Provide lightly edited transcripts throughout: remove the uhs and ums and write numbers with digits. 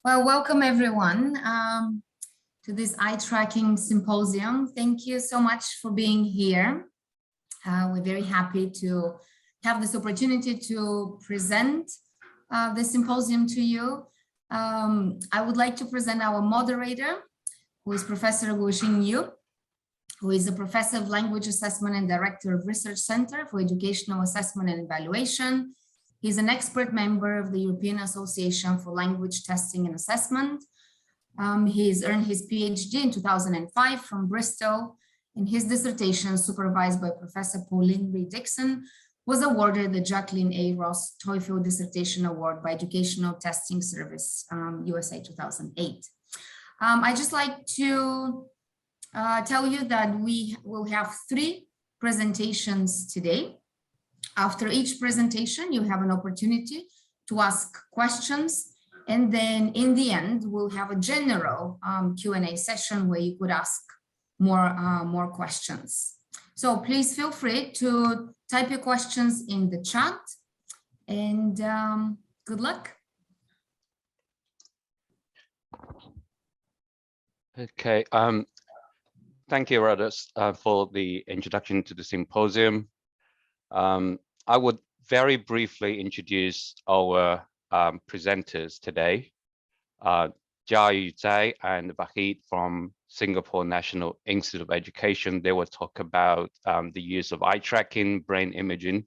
Well, welcome everyone to this eye tracking symposium. Thank you so much for being here. We're very happy to have this opportunity to present the symposium to you. I would like to present our moderator, who is Professor Guoxin Yu, who is a professor of language assessment and director of Research Center for Educational Assessment and Evaluation. He's an expert member of the European Association for Language Testing and Assessment. He's earned his PhD in 2005 from Bristol, and his dissertation, supervised by Professor Pauline Ray-Dixon, was awarded the Jacqueline A. Ross TOEFL Dissertation Award by Educational Testing Service, USA 2008. I'd just like to tell you that we will have 3 presentations today. After each presentation, you have an opportunity to ask questions. And then in the end, we'll have a general Q&A session where you could ask more questions. So please feel free to type your questions in the chat, and good luck. Okay, thank you, Radus, for the introduction to the symposium. I would very briefly introduce our presenters today, Jiayu Zhai and Vahid from Singapore National Institute of Education. They will talk about the use of eye tracking, brain imaging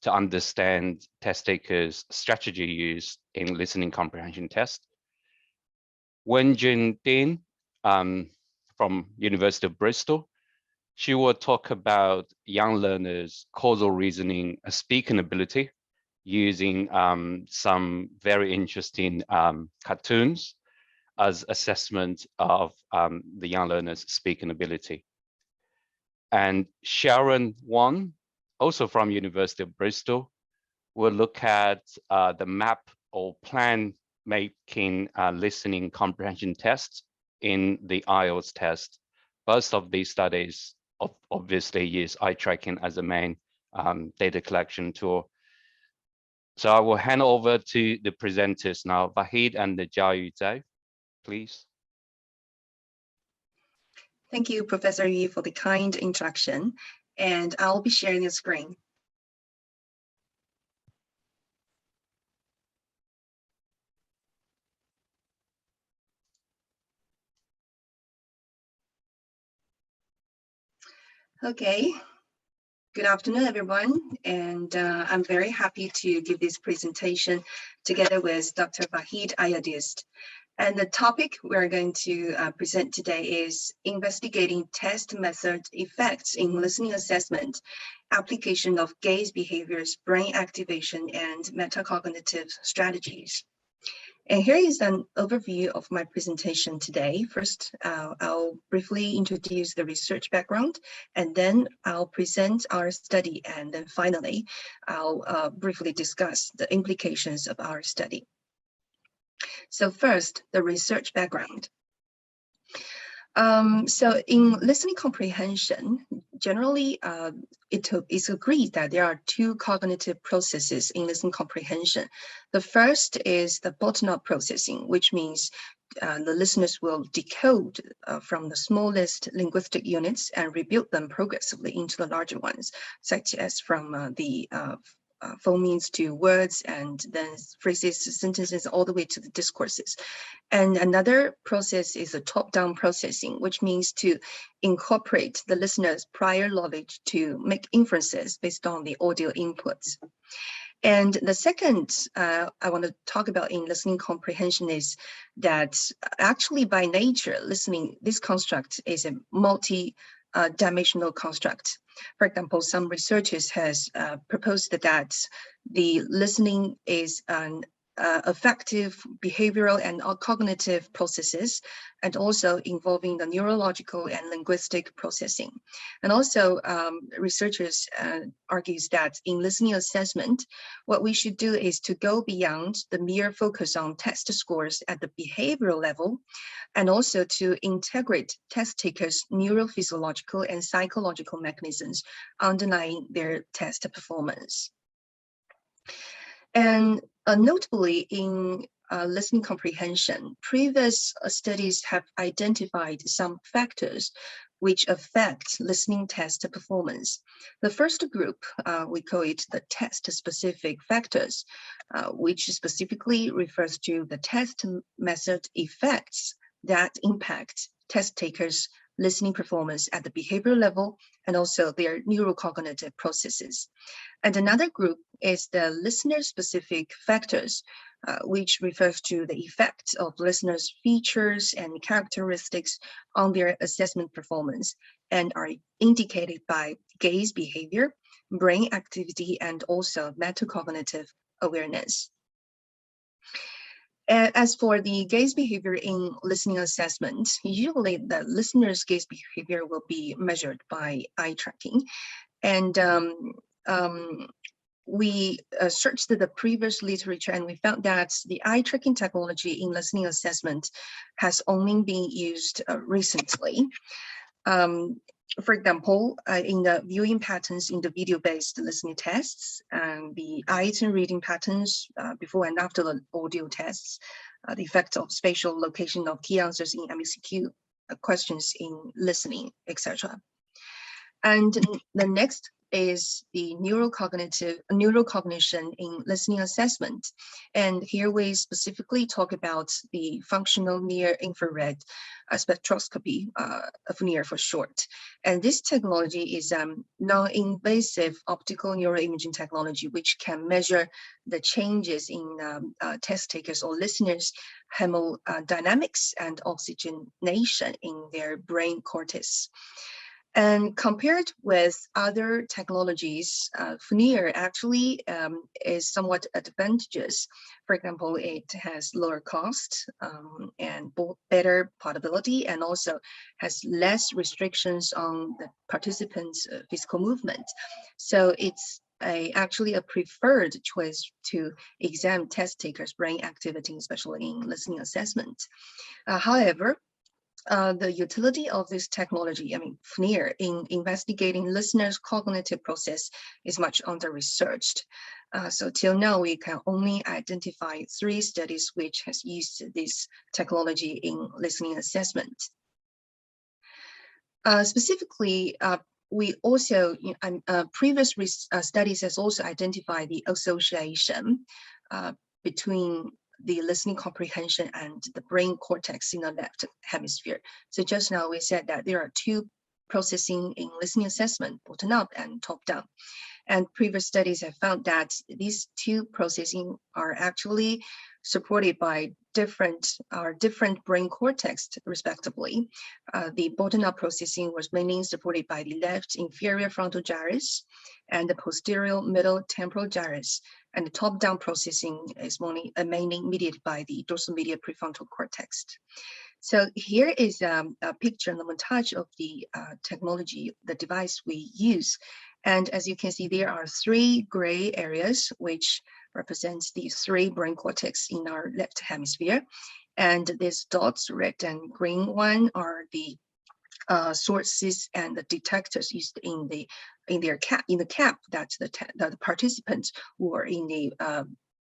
to understand test takers' strategy use in listening comprehension test. Wenjun from University of Bristol. She will talk about young learners' causal reasoning speaking ability using some very interesting cartoons as assessment of the young learners' speaking ability. And Sharon Wong, also from University of Bristol, will look at the map or plan making listening comprehension tests in the IELTS test. Both of these studies obviously use eye tracking as a main data collection tool. So I will hand over to the presenters now, Vahid and Jiayu Zhai, please. Thank you, Professor Yu, for the kind introduction, and I'll be sharing the screen. Okay, good afternoon, everyone, and I'm very happy to give this presentation together with Dr. Vahid Ayadist. And the topic we're going to present today is investigating test method effects in listening assessment, application of gaze behaviors, brain activation, and metacognitive strategies. And here is an overview of my presentation today. First, I'll briefly introduce the research background, and then I'll present our study, and then finally, I'll briefly discuss the implications of our study. So first, the research background. So in listening comprehension, generally, it's agreed that there are 2 cognitive processes in listening comprehension. The first is the bottom-up processing, which means the listeners will decode from the smallest linguistic units and rebuild them progressively into the larger ones, such as from the phonemes to words, and then phrases, sentences, all the way to the discourses. And another process is a top-down processing, which means to incorporate the listener's prior knowledge to make inferences based on the audio inputs. And the second I want to talk about in listening comprehension is that actually by nature, listening, this construct is a multi-dimensional construct. For example, some researchers has proposed that the listening is an affective, behavioral, and cognitive processes, and also involving the neurological and linguistic processing. And also, researchers argues that in listening assessment, what we should do is to go beyond the mere focus on test scores at the behavioral level, and also to integrate test takers' neurophysiological and psychological mechanisms underlying their test performance. And notably, in listening comprehension, previous studies have identified some factors which affect listening test performance. The first group, we call it the test-specific factors, which specifically refers to the test method effects that impact test takers' listening performance at the behavioral level and also their neurocognitive processes. And another group is the listener-specific factors, which refers to the effect of listeners' features and characteristics on their assessment performance and are indicated by gaze behavior, brain activity, and also metacognitive awareness. As for the gaze behavior in listening assessment, usually the listener's gaze behavior will be measured by eye tracking. And we searched the previous literature and we found that the eye tracking technology in listening assessment has only been used recently. For example, in the viewing patterns in the video-based listening tests and the item reading patterns before and after the audio tests, the effect of spatial location of key answers in MCQ questions in listening, etc. And the next is the neurocognition in listening assessment. And here we specifically talk about the functional near-infrared spectroscopy, of NEAR for short. And this technology is non-invasive optical neuroimaging technology, which can measure the changes in test takers or listeners' hemodynamics and oxygenation in their brain cortex. And compared with other technologies, FNIR actually is somewhat advantageous. For example, it has lower cost and better portability, and also has less restrictions on the participants' physical movement. So it's actually a preferred choice to examine test takers' brain activity, especially in listening assessment. However, the utility of this technology, FNIR, in investigating listeners' cognitive process is much under-researched. So till now, we can only identify 3 studies which has used this technology in listening assessment. Specifically, we also, previous studies has also identified the association between the listening comprehension and the brain cortex in the left hemisphere. So just now we said that there are 2 processing in listening assessment, bottom up and top down. And previous studies have found that these 2 processing are actually supported by different brain cortex respectively. The bottom up processing was mainly supported by the left inferior frontal gyrus and the posterior middle temporal gyrus. And the top-down processing is mainly mediated by the dorsal medial prefrontal cortex. So here is a picture and a montage of the technology, the device we use. And as you can see, there are 3 gray areas, which represents the 3 brain cortex in our left hemisphere. And these dots, red and green one, are the sources and the detectors used in the cap that the participants were in the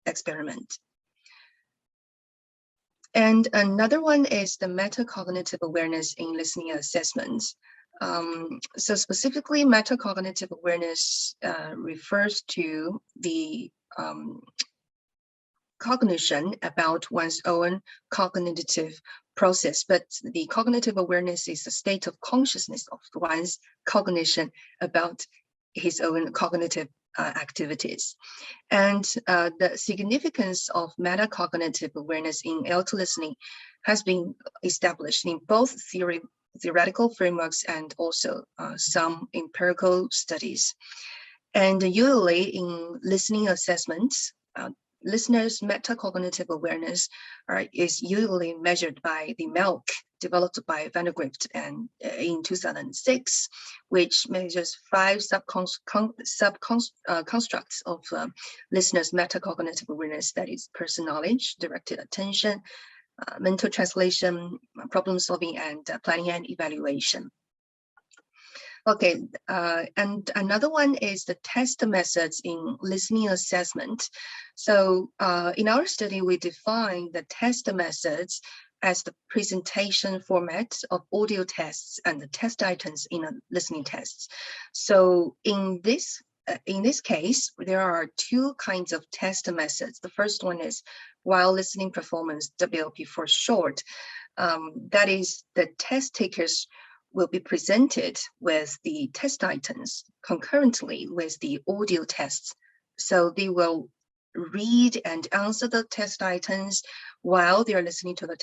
experiment. And another one is the metacognitive awareness in listening assessments. So specifically, metacognitive awareness refers to the cognition about one's own cognitive process, but the cognitive awareness is a state of consciousness of one's cognition about his own cognitive activities. And the significance of metacognitive awareness in L2 listening has been established in both theoretical frameworks and also some empirical studies. And usually in listening assessments, listeners' metacognitive awareness is usually measured by the MELC developed by Van der Grift and in 2006, which measures 5 constructs of listeners' metacognitive awareness, that is person knowledge, directed attention, mental translation, problem solving, and planning and evaluation. Okay, and another one is the test methods in listening assessment. So in our study, we define the test methods as the presentation format of audio tests and the test items in a listening tests. So in this case, there are two kinds of test methods. The first one is while listening performance, WLP for short. That is, the test takers will be presented with the test items concurrently with the audio tests. So they will read and answer the test items while they are listening to the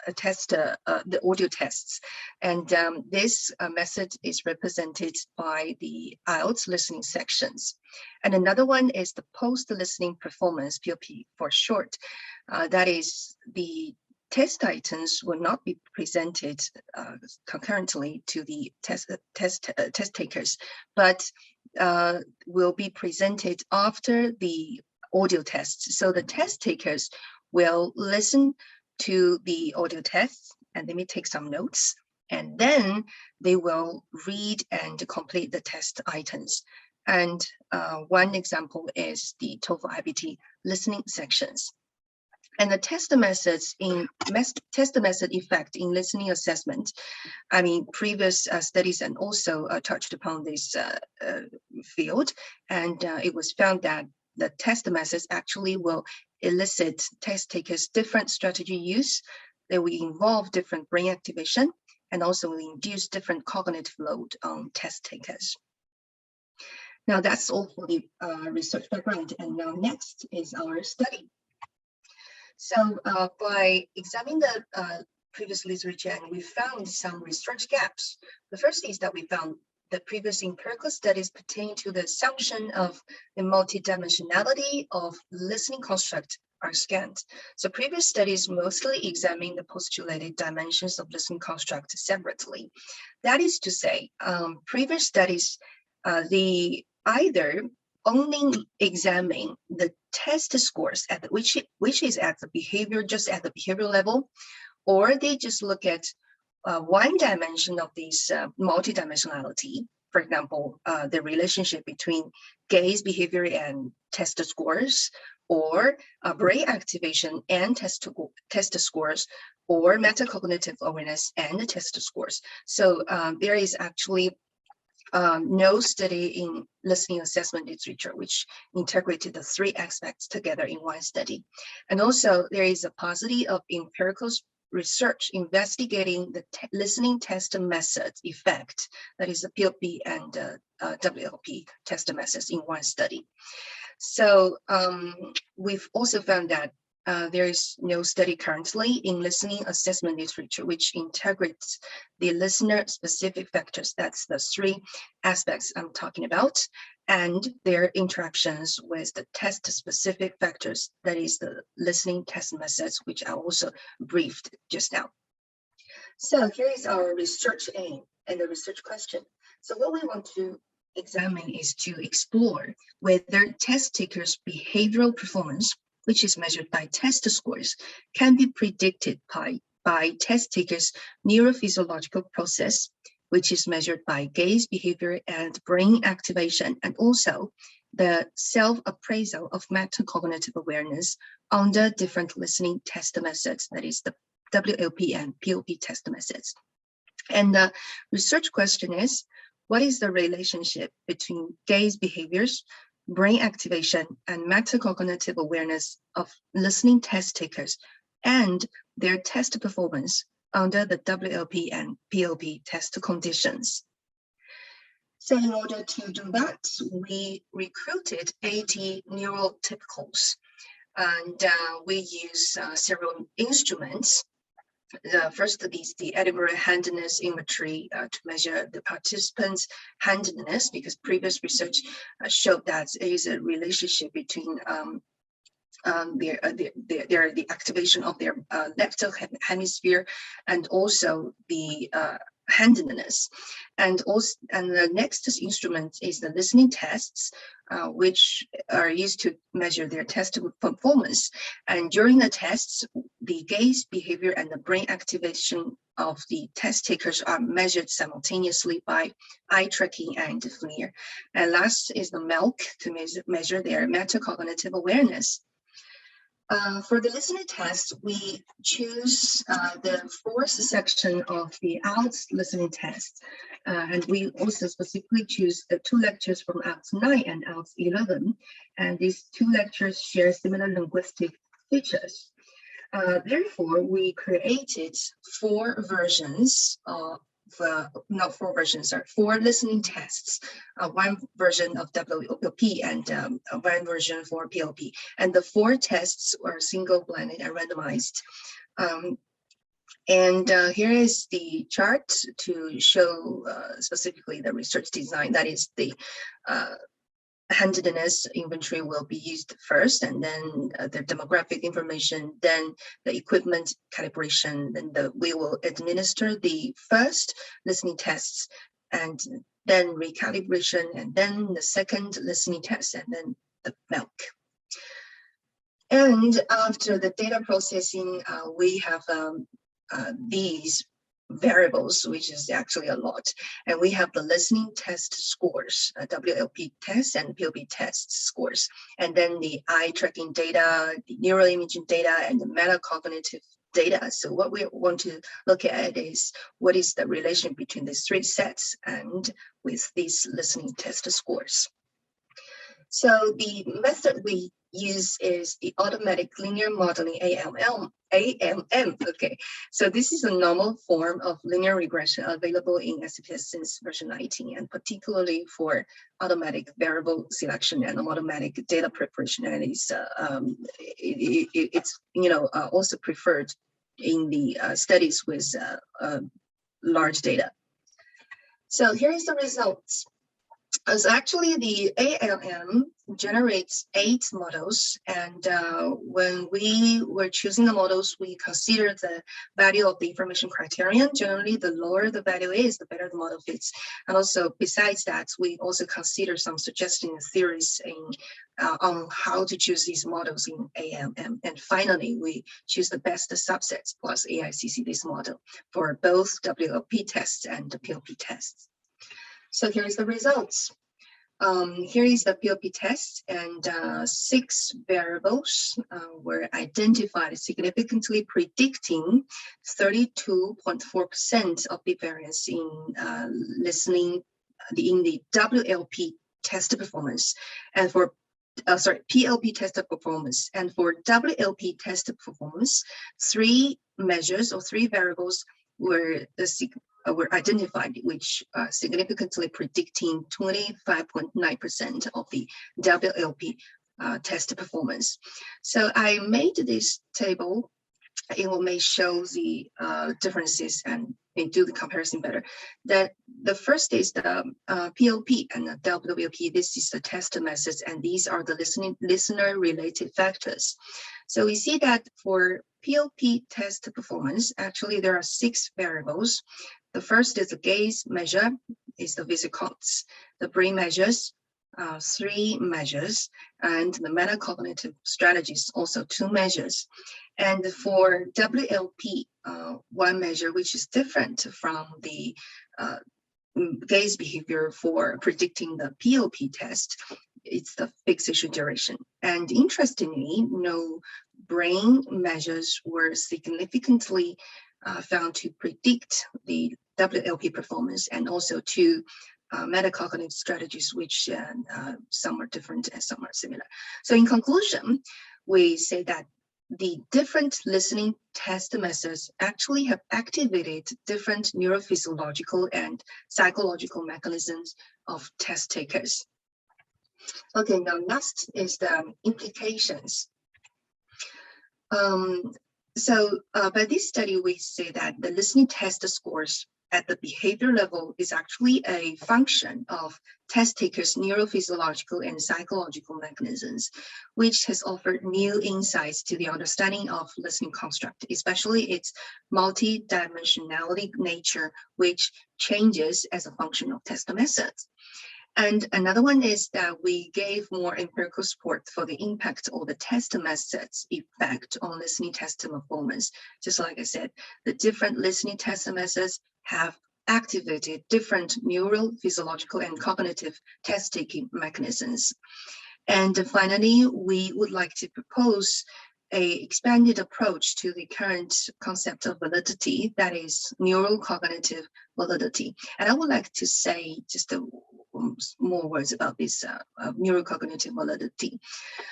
the audio tests. And this method is represented by the IELTS listening sections. And another one is the post-listening performance, POP for short. That is, the test items will not be presented concurrently to the test takers, but will be presented after the audio tests. So the test takers will listen to the audio tests and they may take some notes, and then they will read and complete the test items. And one example is the TOEFL IBT listening sections. And the test methods test method effect in listening assessment. I mean, previous studies and also touched upon this field, and it was found that the test methods actually will elicit test takers different strategy use. They will involve different brain activation and also will induce different cognitive load on test takers. Now that's all for the research background, and now next is our study. So by examining the previous literature, we found some research gaps. The first is that we found the previous empirical studies pertaining to the assumption of the multidimensionality of listening construct are scant. So previous studies mostly examined the postulated dimensions of listening construct separately. That is to say, previous studies, they either only examine the test scores at which is at the behavior, just at the behavioral level, or they just look at one dimension of this multidimensionality. For example, the relationship between gaze behavior and test scores, or brain activation and test scores, or metacognitive awareness and test scores. So there is actually no study in listening assessment literature which integrated the three aspects together in one study. And also there is a paucity of empirical research investigating the listening test methods effect, that is the POP and WLP test methods in one study. So we've also found that there is no study currently in listening assessment literature which integrates the listener-specific factors, that's the three aspects I'm talking about, and their interactions with the test-specific factors, that is the listening test methods, which I also briefed just now. So here is our research aim and the research question. So what we want to examine is to explore whether test takers' behavioral performance, which is measured by test scores, can be predicted by test takers' neurophysiological process, which is measured by gaze behavior and brain activation, and also the self-appraisal of metacognitive awareness under different listening test methods, that is the WLP and POP test methods. And the research question is, what is the relationship between gaze behaviors, brain activation, and metacognitive awareness of listening test takers and their test performance under the WLP and POP test conditions? So in order to do that, we recruited 80 neurotypicals, and we use several instruments. First is the Edinburgh Handedness Inventory to measure the participants' handedness, because previous research showed that there is a relationship between the activation of their left hemisphere and also the handedness. And the next instrument is the listening tests, which are used to measure their test performance. And during the tests, the gaze behavior and the brain activation of the test takers are measured simultaneously by eye tracking and FLIR. And last is the MELC to measure their metacognitive awareness. For the listening test, we choose the fourth section of the ALTS listening test. And we also specifically choose the 2 lectures from ALTS 9 and ALTS 11. And these 2 lectures share similar linguistic features. Therefore, we created 4 versions of not 4 versions, sorry, 4 listening tests, 1 version of WLP and 1 version for PLP. And the 4 tests were single-blinded and randomized. Here is the chart to show specifically the research design. That is the handedness inventory will be used first, and then the demographic information, then the equipment calibration, then we will administer the first listening tests, and then recalibration, and then the second listening test, and then the MELC. And after the data processing, we have these variables, which is actually a lot. And we have the listening test scores, WLP test and PLP test scores, and then the eye tracking data, the neuroimaging data, and the metacognitive data. So what we want to look at is what is the relation between these 3 sets and with these listening test scores. So the method we use is the automatic linear modeling, AMM. Okay, so this is a normal form of linear regression available in SPSS since version 19, and particularly for automatic variable selection and automatic data preparation. And it's also preferred in the studies with large data. So here is the results. As actually the ALM generates 8 models, and when we were choosing the models, we considered the value of the information criterion. Generally, the lower the value is, the better the model fits. And also, besides that, we also consider some suggesting theories on how to choose these models in ALM. And finally, we choose the best subsets plus AICC this model for both WLP tests and the PLP tests. So here is the results. Here is the PLP test, and 6 variables were identified, significantly predicting 32.4% of bit variance in listening in the WLP test performance, and for PLP test performance. And for WLP test performance, 3 measures or 3 variables were identified, which significantly predicting 25.9% of the WLP test performance. So I made this table. It may show the differeces and may do the comparison better. That the first is the PLP and the WLP. This is the test methods, and these are the listener-related factors. So we see that for PLP test performance, actually there are 6 variables. The first is the gaze measure, is the VisiCots. The brain measures, 3 measures, and the metacognitive strategies, also 2 measures. And for WLP, 1 measure, which is different from the gaze behavior for predicting the PLP test, it's the fixation duration. And interestingly, no brain measures were significantly found to predict the WLP performance, and also 2 metacognitive strategies, which some are different and some are similar. So in conclusion, we say that the different listening test methods actually have activated different neurophysiological and psychological mechanisms of test takers. Okay, now next is the implications. By this study, we say that the listening test scores at the behavior level is actually a function of test takers' neurophysiological and psychological mechanisms, which has offered new insights to the understanding of listening construct, especially its multi-dimensionality nature, which changes as a function of test methods. And another one is that we gave more empirical support for the impact of the test methods effect on listening test performance. Just like I said, the different listening test methods have activated different neural, physiological, and cognitive test-taking mechanisms. And finally, we would like to propose an expanded approach to the current concept of validity, that is neurocognitive validity. And I would like to say just more words about this neurocognitive validity.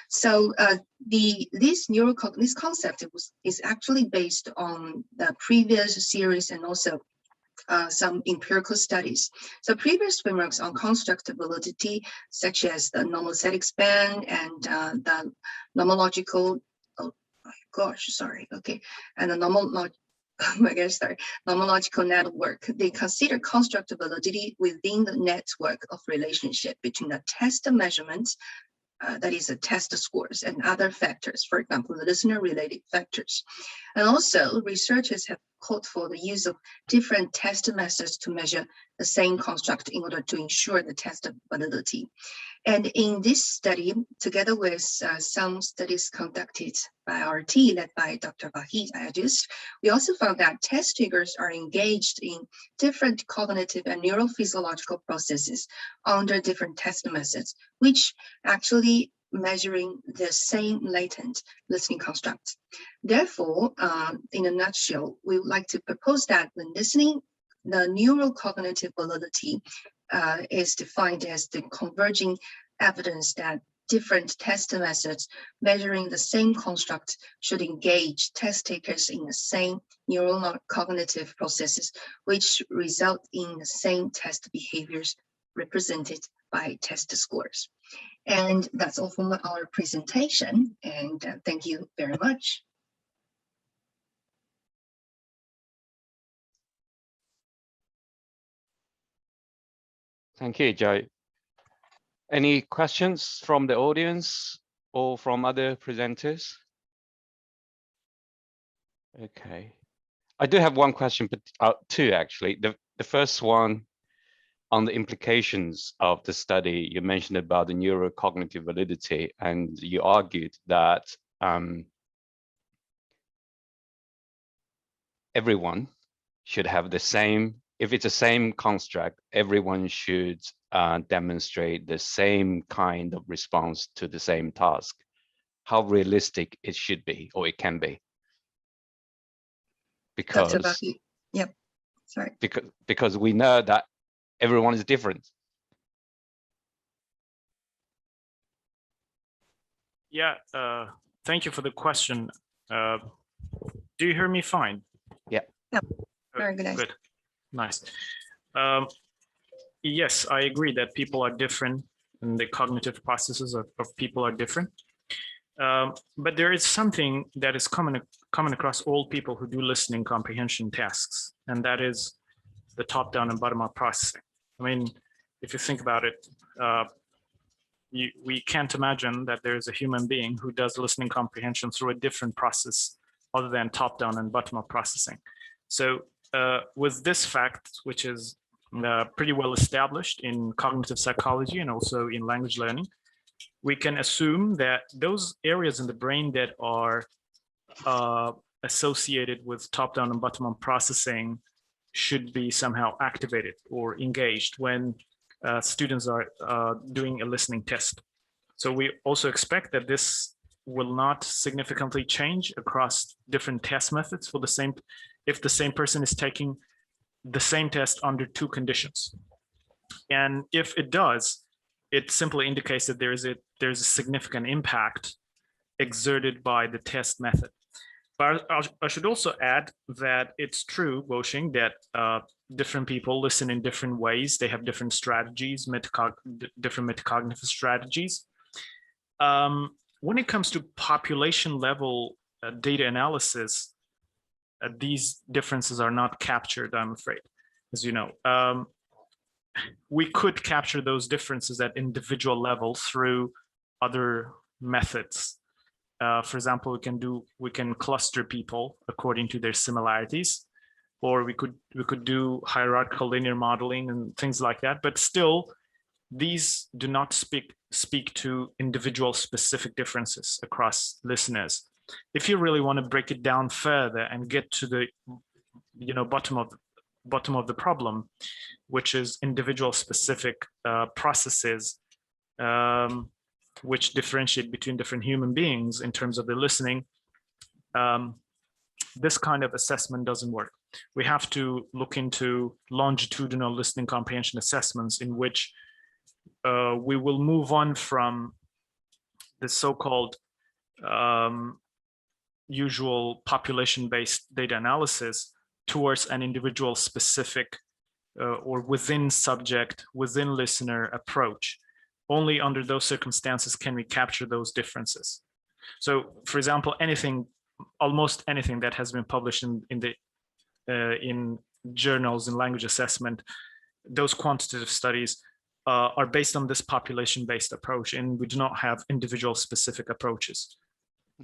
So this concept is actually based on the previous series and also some empirical studies. So previous frameworks on constructive validity, such as the normostatic span and the nomological, and the nomological network, they consider constructive validity within the network of relationship between the test measurements, that is the test scores, and other factors, for example, the listener-related factors. And also, researchers have called for the use of different test methods to measure the same construct in order to ensure the test validity. And in this study, together with some studies conducted by our team led by Dr. Vahid Ayadist, we also found that test takers are engaged in different cognitive and neurophysiological processes under different test methods, which actually measuring the same latent listening construct. Therefore, in a nutshell, we would like to propose that when listening, the neurocognitive validity is defined as the converging evidence that different test methods measuring the same construct should engage test takers in the same neurocognitive processes, which result in the same test behaviors represented by test scores. And that's all from our presentation, and thank you very much. Thank you, Jiayu. Any questions from the audience or from other presenters? Okay. I do have one question, but two actually. The first one on the implications of the study. You mentioned about the neurocognitive validity, and you argued that everyone should have the same, if it's the same construct, everyone should demonstrate the same kind of response to the same task. How realistic it should be, or it can be. Because, yep, sorry. Because we know that everyone is different. Yeah, thank you for the question. Do you hear me fine? Yeah. Yep. Very good. Good. Nice. Yes, I agree that people are different and the cognitive processes of people are different. But there is something that is common across all people who do listening comprehension tasks, and that is the top-down and bottom-up processing. I mean, if you think about it, we can't imagine that there is a human being who does listening comprehension through a different process other than top-down and bottom-up processing. So with this fact, which is pretty well established in cognitive psychology and also in language learning, we can assume that those areas in the brain that are associated with top-down and bottom-up processing should be somehow activated or engaged when students are doing a listening test. So we also expect that this will not significantly change across different test methods for the same, if the same person is taking the same test under two conditions. And if it does, it simply indicates that there's a significant impact exerted by the test method. But I should also add that it's true, Woxing, that different people listen in different ways. They have different strategies, different metacognitive strategies. When it comes to population level data analysis, these differences are not captured, I'm afraid, as you know. We could capture those differences at individual level through other methods. For example, we can cluster people according to their similarities, or we could do hierarchical linear modeling and things like that. But still, these do not speak to individual specific differences across listeners. If you really want to break it down further and get to the bottom of the problem, which is individual specific processes which differentiate between different human beings in terms of the listening, this kind of assessment doesn't work. We have to look into longitudinal listening comprehension assessments in which we will move on from the so-called usual population-based data analysis towards an individual specific or within subject, within listener approach. Only under those circumstances can we capture those differences. So, for example, almost anything that has been published in journals in language assessment, those quantitative studies are based on this population-based approach, and we do not have individual specific approaches.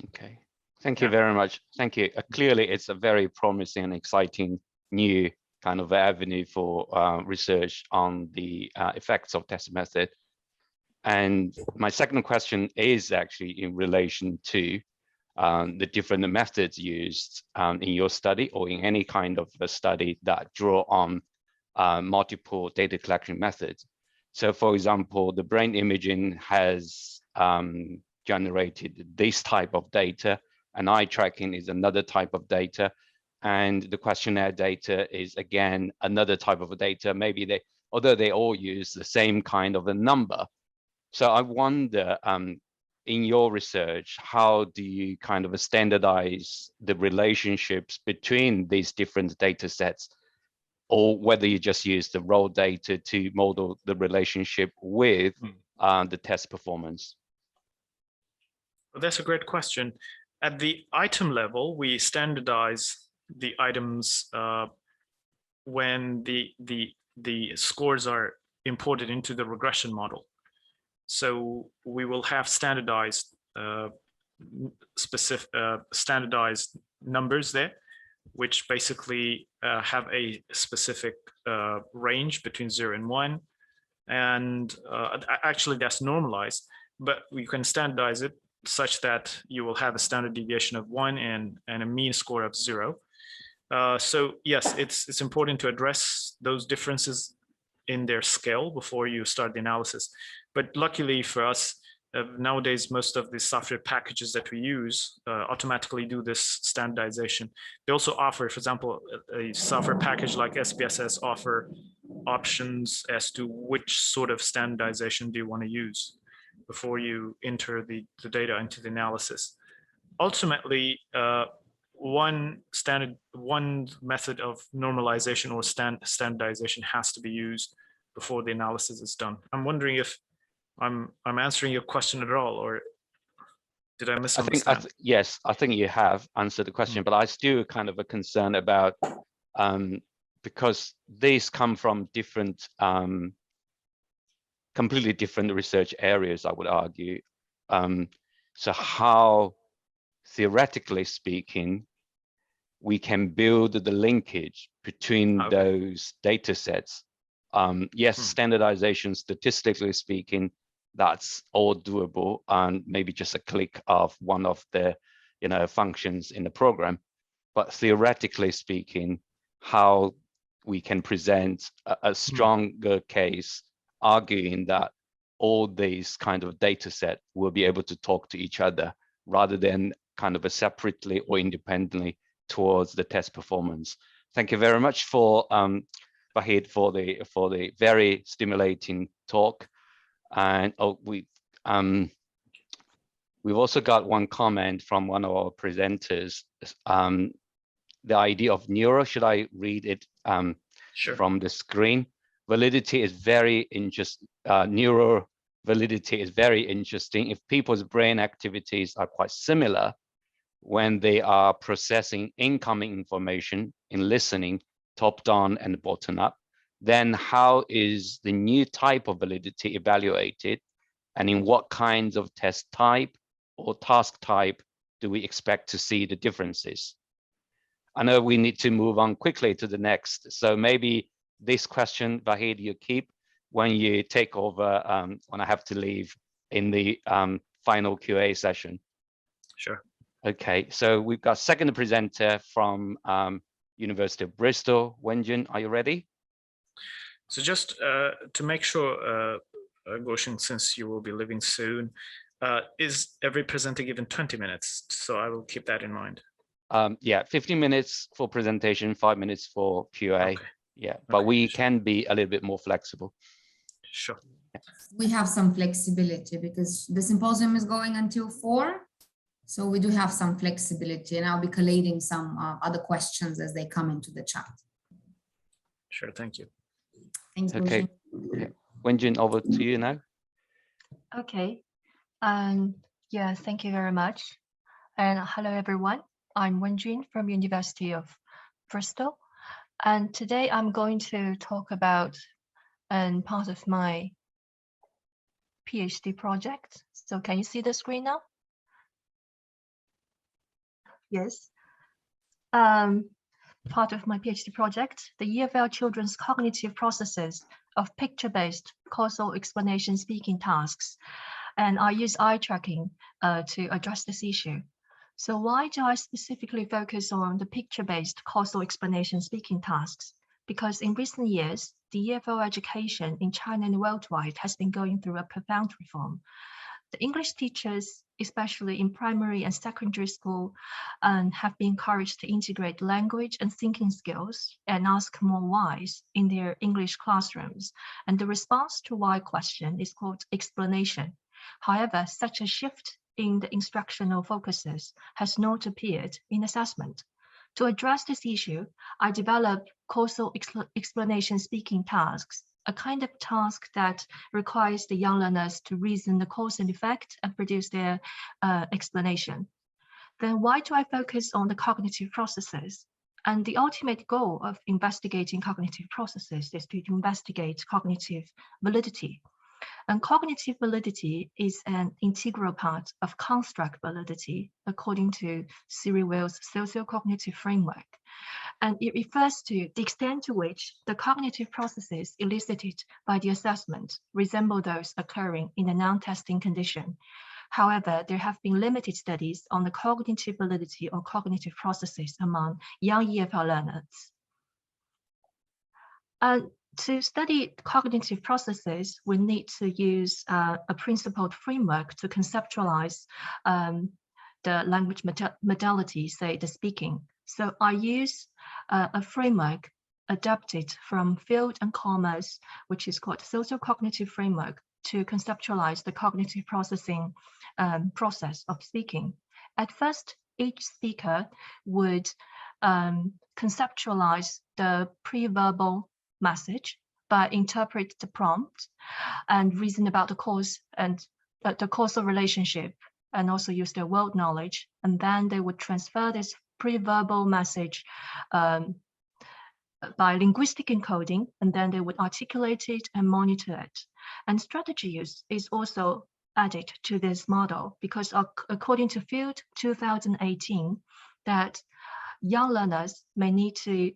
Okay, thank you very much. Thank you. Clearly, it's a very promising and exciting new kind of avenue for research on the effects of test method. And my second question is actually in relation to the different methods used in your study or in any kind of a study that draw on multiple data collection methods. So for example, the brain imaging has generated this type of data, and eye tracking is another type of data, and the questionnaire data is again another type of data. Maybe although they all use the same kind of a number. So I wonder, in your research, how do you kind of standardize the relationships between these different data sets, or whether you just use the raw data to model the relationship with the test performance? Well, that's a great question. At the item level, we standardize the items when the scores are imported into the regression model. So we will have standardized standardized numbers there, which basically have a specific range between 0 and 1. And actually that's normalized, but we can standardize it such that you will have a standard deviation of 1 and a mean score of 0. So yes, it's important to address those differences in their scale before you start the analysis. But luckily for us, nowadays, most of the software packages that we use automatically do this standardization. They also offer, for example, a software package like SPSS offer options as to which sort of standardization do you want to use before you enter the data into the analysis. Ultimately, one method of normalization or standardization has to be used before the analysis is done. I'm wondering if I'm answering your question at all, or did I misunderstand? Yes, I think you have answered the question, but I still kind of a concern about because these come from different, completely different research areas, I would argue. So how, theoretically speaking, we can build the linkage between those data sets. Yes, standardization, statistically speaking, that's all doable, and maybe just a click of one of the functions in the program. But theoretically speaking, how we can present a stronger case arguing that all these kind of data set will be able to talk to each other rather than kind of a separately or independently towards the test performance. Thank you very much for Vahid for the very stimulating talk. And we've also got one comment from one of our presenters. The idea of neuro, should I read it Sure. from the screen? Validity is very interesting. Neuro validity is very interesting. If people's brain activities are quite similar when they are processing incoming information in listening, top down and bottom up, then how is the new type of validity evaluated, and in what kinds of test type or task type do we expect to see the differences? I know we need to move on quickly to the next, so maybe this question, Vahid, you keep, when you take over when I have to leave in the final QA session. Sure. Okay, so we've got second presenter from University of Bristol. Wenjun, are you ready? So just to make sure, Goshen, since you will be leaving soon, is every presenter given 20 minutes? So I will keep that in mind. Yeah, 15 minutes for presentation, 5 minutes for QA. Okay. Yeah, but Okay, we sure. can be a little bit more flexible. Sure. We have some flexibility because the symposium is going until 4. So we do have some flexibility, and I'll be collating some other questions as they come into the chat. Sure, thank you. Thanks, Okay. Goshen. Yeah. Wenjun, over to you now. Okay. Yeah, thank you very much. And hello, everyone. I'm Wenjun from University of Bristol. And today I'm going to talk about part of my PhD project. So can you see the screen now? Yes. Part of my PhD project, the EFL children's cognitive processes of picture-based causal explanation speaking tasks. And I use eye tracking to address this issue. So why do I specifically focus on the picture-based causal explanation speaking tasks? Because in recent years, the EFL education in China and worldwide has been going through a profound reform. The English teachers, especially in primary and secondary school, have been encouraged to integrate language and thinking skills and ask more whys in their English classrooms. And the response to why question is called explanation. However, such a shift in the instructional focuses has not appeared in assessment. To address this issue, I developed causal explanation speaking tasks, a kind of task that requires the young learners to reason the cause and effect and produce their explanation. Then why do I focus on the cognitive processes? And the ultimate goal of investigating cognitive processes is to investigate cognitive validity. And cognitive validity is an integral part of construct validity, according to Cyril Wales' socio-cognitive framework. And it refers to the extent to which the cognitive processes elicited by the assessment resemble those occurring in a non-testing condition. However, there have been limited studies on the cognitive validity or cognitive processes among young EFL learners. And to study cognitive processes, we need to use a principled framework to conceptualize the language modality, say the speaking. So I use a framework adapted from Field and Commerce, which is called socio-cognitive framework, to conceptualize the cognitive processing process of speaking. At first, each speaker would conceptualize the pre-verbal message by interpret the prompt and reason about the cause and the causal relationship, and also use their world knowledge. And then they would transfer this pre-verbal message by linguistic encoding, and then they would articulate it and monitor it. And strategy use is also added to this model because according to Field 2018, that young learners may need to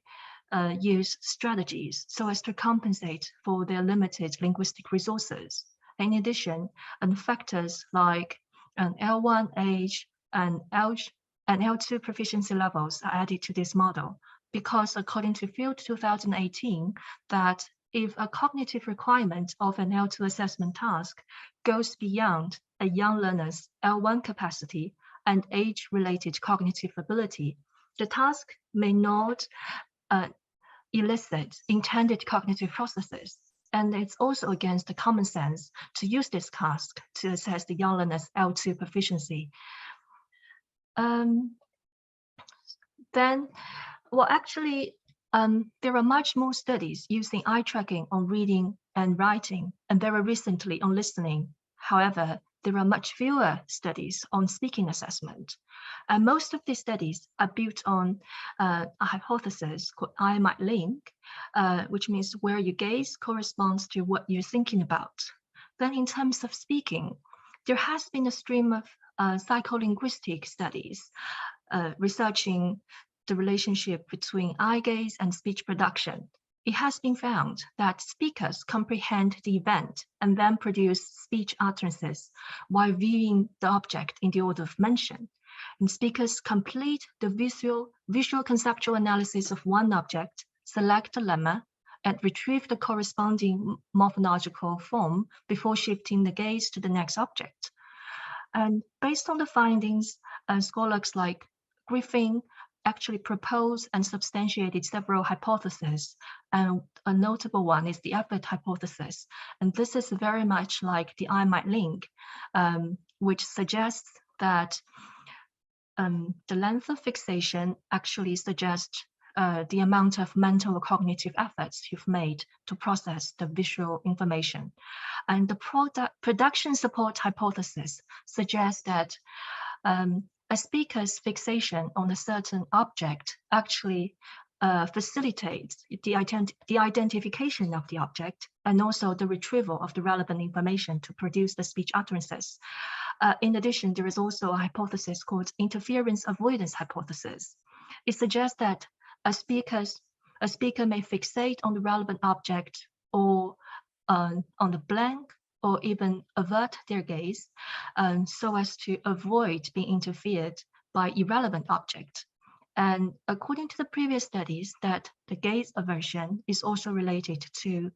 use strategies so as to compensate for their limited linguistic resources. In addition, factors like an L1 age and L2 proficiency levels are added to this model because according to Field 2018, that if a cognitive requirement of an L2 assessment task goes beyond a young learner's L1 capacity and age-related cognitive ability, the task may not elicit intended cognitive processes. And it's also against the common sense to use this task to assess the young learner's L2 proficiency. There are much more studies using eye tracking on reading and writing, and very recently on listening. However, there are much fewer studies on speaking assessment. And most of these studies are built on a hypothesis called I might link, which means where you gaze corresponds to what you're thinking about. Then in terms of speaking, there has been a stream of psycholinguistic studies researching the relationship between eye gaze and speech production. it has been found that speakers comprehend the event and then produce speech utterances while viewing the object in the order of mention. And speakers complete the visual conceptual analysis of one object, select a lemma, and retrieve the corresponding morphological form before shifting the gaze to the next object. And based on the findings, scholars like Griffin actually proposed and substantiated several hypotheses. And a notable one is the effort hypothesis. And this is very much like the I-might link, which suggests that the length of fixation actually suggests the amount of mental or cognitive efforts you've made to process the visual information. And the production support hypothesis suggests that a speaker's fixation on a certain object actually facilitates the identification of the object and also the retrieval of the relevant information to produce the speech utterances. In addition, there is also a hypothesis called interference avoidance hypothesis. It suggests that a speaker may fixate on the relevant object or on the blank or even avert their gaze so as to avoid being interfered by irrelevant object. And according to the previous studies, that the gaze aversion is also related to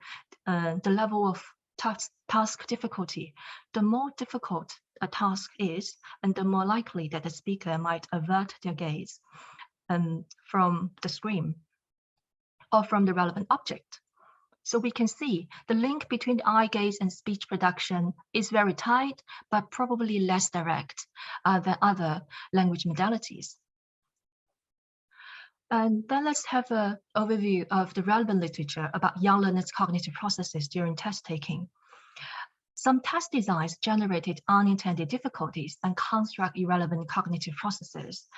the level of task difficulty. The more difficult a task is, and the more likely that the speaker might avert their gaze from the screen or from the relevant object. So we can see the link between the eye gaze and speech production is very tight, but probably less direct than other language modalities. And then let's have an overview of the relevant literature about young learners' cognitive processes during test taking. Some test designs generated unintended difficulties and construct irrelevant cognitive processes.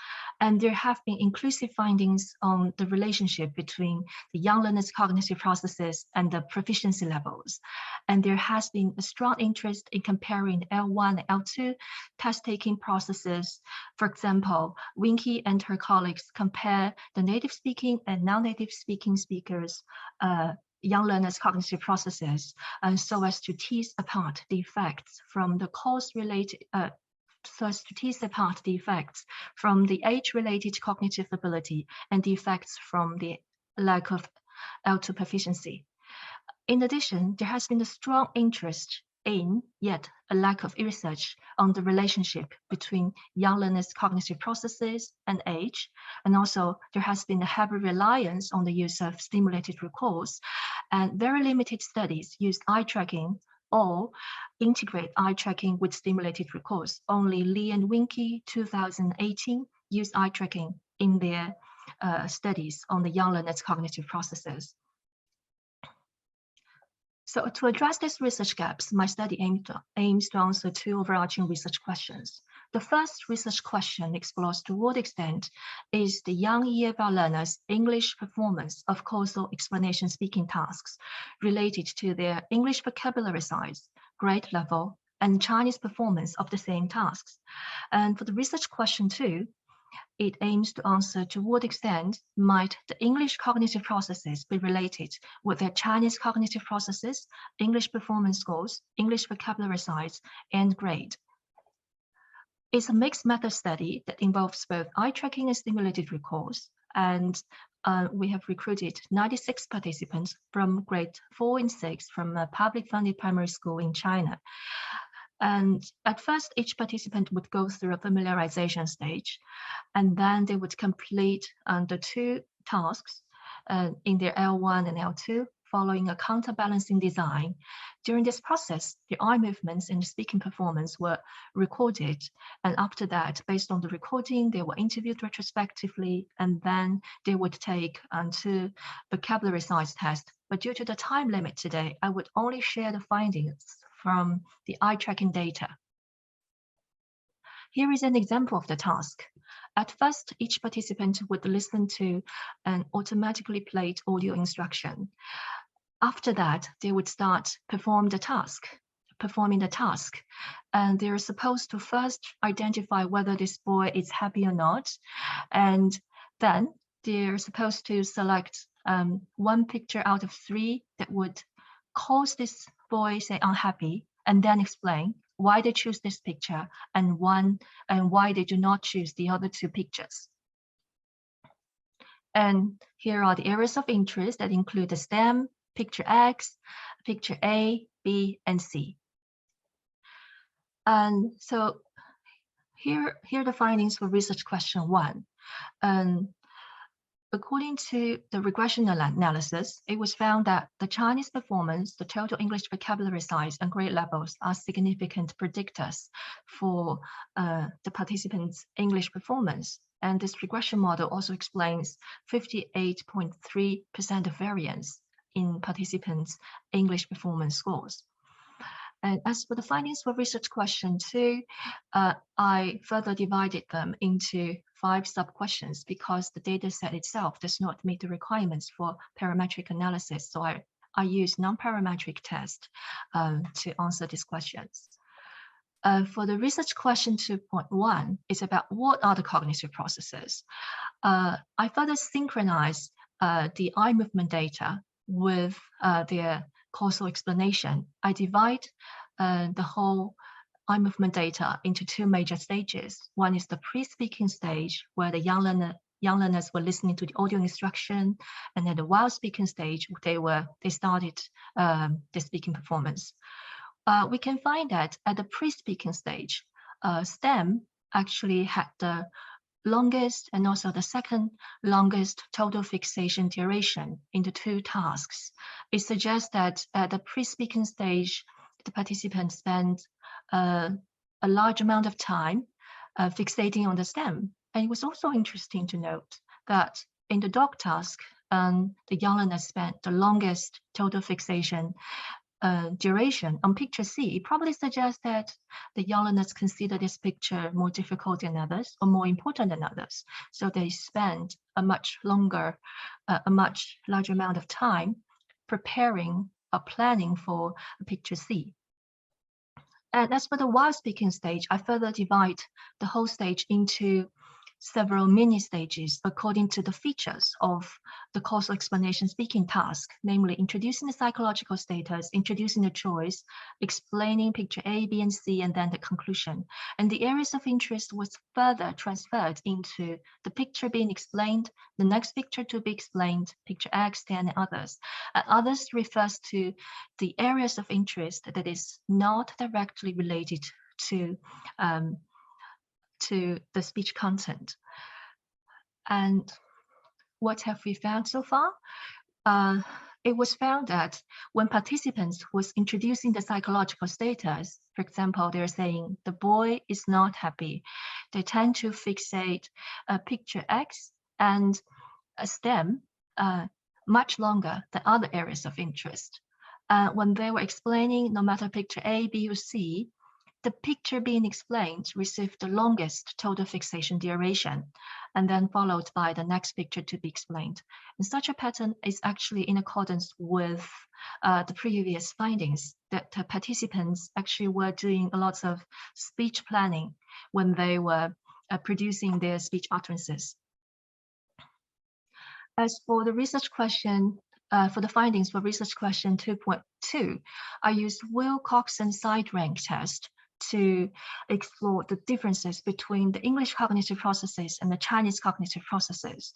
And there have been inclusive findings on the relationship between the young learners' cognitive processes and the proficiency levels. And there has been a strong interest in comparing L1 and L2 test-taking processes. For example, Winky and her colleagues compare the native speaking and non-native speaking speakers' young learners' cognitive processes, so as to tease apart the effects from the from the age-related cognitive ability and the effects from the lack of L2 proficiency. In addition, there has been a strong interest in, yet a lack of research on the relationship between young learners' cognitive processes and age. And also there has been a heavy reliance on the use of stimulated recalls, and very limited studies use eye tracking or integrate eye tracking with stimulated recalls. Only Lee and Winky 2018 used eye tracking in their studies on the young learners' cognitive processes. So to address these research gaps, my study aims to answer two overarching research questions. The first research question explores to what extent is the young EFL learners' English performance of causal explanation speaking tasks related to their English vocabulary size, grade level, and Chinese performance of the same tasks. And for the research question two, it aims to answer to what extent might the English cognitive processes be related with their Chinese cognitive processes, English performance scores, English vocabulary size, and grade. It's a mixed method study that involves both eye tracking and stimulated recalls. And we have recruited 96 participants from grade 4 and 6 from a public funded primary school in China. And at first, each participant would go through a familiarization stage, and then they would complete the two tasks in their L1 and L2, following a counterbalancing design. During this process, the eye movements and the speaking performance were recorded. And after that, based on the recording, they were interviewed retrospectively, and then they would take two vocabulary size tests. But due to the time limit today, I would only share the findings from the eye tracking data. Here is an example of the task. At first, each participant would listen to an automatically played audio instruction. After that, they would start performing the task. And they're supposed to first identify whether this boy is happy or not. And then they're supposed to select one picture out of 3 that would cause this boy say unhappy, and then explain why they choose this picture and why they do not choose the other 2 pictures. And here are the areas of interest that include the STEM, picture X, picture A, B, and C. And so here are the findings for research question 1. According to the regression analysis, it was found that the Chinese performance, the total English vocabulary size, and grade levels are significant predictors for the participants' English performance. And this regression model also explains 58.3% of variance in participants' English performance scores. And as for the findings for research question 2, I further divided them into 5 sub-questions because the data set itself does not meet the requirements for parametric analysis. So I use non-parametric tests to answer these questions. For the research question 2.1, it's about what are the cognitive processes. I further synchronize the eye movement data with their causal explanation. I divide the whole eye movement data into 2 major stages. One is the pre-speaking stage, where the young learners were listening to the audio instruction, and then the while speaking stage, they started the speaking performance. We can find that at the pre-speaking stage, STEM actually had the longest and also the second longest total fixation duration in the 2 tasks. It suggests that at the pre-speaking stage, the participants spent a large amount of time fixating on the STEM. And it was also interesting to note that in the dog task, the young learners spent the longest total fixation duration on picture C. It probably suggests that the young learners consider this picture more difficult than others or more important than others. So they spend a much larger amount of time preparing or planning for picture C. And as for the while speaking stage, I further divide the whole stage into several mini stages according to the features of the causal explanation speaking task, namely introducing the psychological status, introducing the choice, explaining picture A, B, and C, and then the conclusion. And the areas of interest was further transferred into the picture being explained, the next picture to be explained, picture X, 10, and others. Others refers to the areas of interest that is not directly related to the speech content. And what have we found so far? It was found that when participants was introducing the psychological status, for example, they're saying the boy is not happy, they tend to fixate picture X and STEM much longer than other areas of interest. When they were explaining, no matter picture A, B, or C, the picture being explained received the longest total fixation duration, and then followed by the next picture to be explained. And such a pattern is actually in accordance with the previous findings that the participants actually were doing a lot of speech planning when they were producing their speech utterances. As for the research question, for the findings for research question 2.2, I used Wilcoxon side rank test to explore the differences between the English cognitive processes and the Chinese cognitive processes.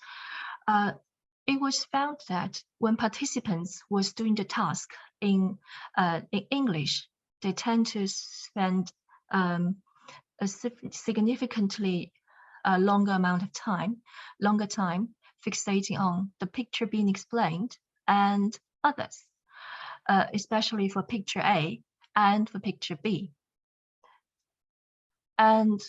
It was found that when participants was doing the task in English, they tend to spend a significantly longer time fixating on the picture being explained and others, especially for picture A and for picture B. And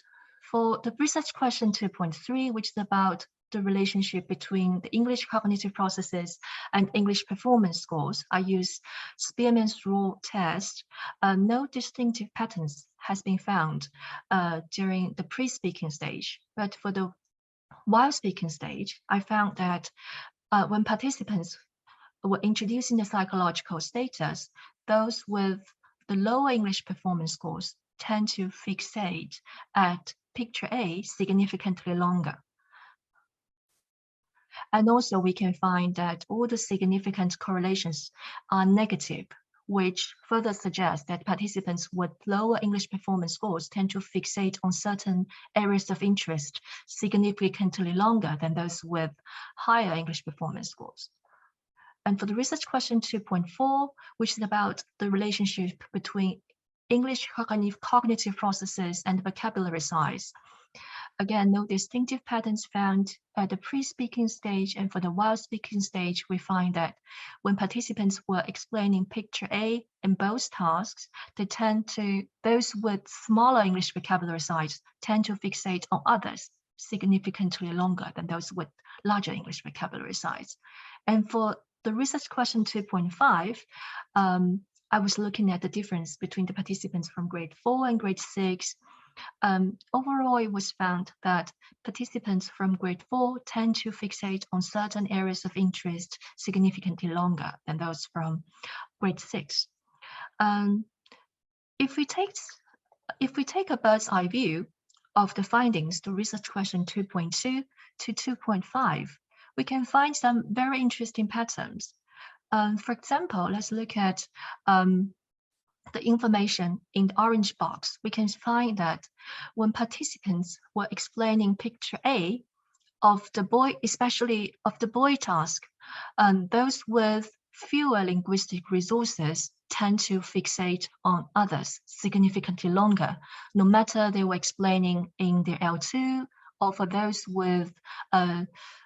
for the research question 2.3, which is about the relationship between the English cognitive processes and English performance scores, I use Spearman's rule test. No distinctive patterns has been found during the pre-speaking stage, but for the while speaking stage, I found that when participants were introducing the psychological status, those with the lower English performance scores tend to fixate at picture A significantly longer. And also we can find that all the significant correlations are negative, which further suggests that participants with lower English performance scores tend to fixate on certain areas of interest significantly longer than those with higher English performance scores. And for the research question 2.4, which is about the relationship between English cognitive processes and vocabulary size. Again, no distinctive patterns found at the pre-speaking stage, and for the while speaking stage, we find that when participants were explaining picture A in both tasks, those with smaller English vocabulary size tend to fixate on others significantly longer than those with larger English vocabulary size. And for the research question 2.5, I was looking at the difference between the participants from grade 4 and grade 6. Overall, it was found that participants from grade 4 tend to fixate on certain areas of interest significantly longer than those from grade 6. If we take a bird's eye view of the findings to research question 2.2 to 2.5, we can find some very interesting patterns. For example, let's look at the information in the orange box. We can find that when participants were explaining picture A of the boy, especially of the boy task, those with fewer linguistic resources tend to fixate on others significantly longer, no matter they were explaining in their L2, or for those with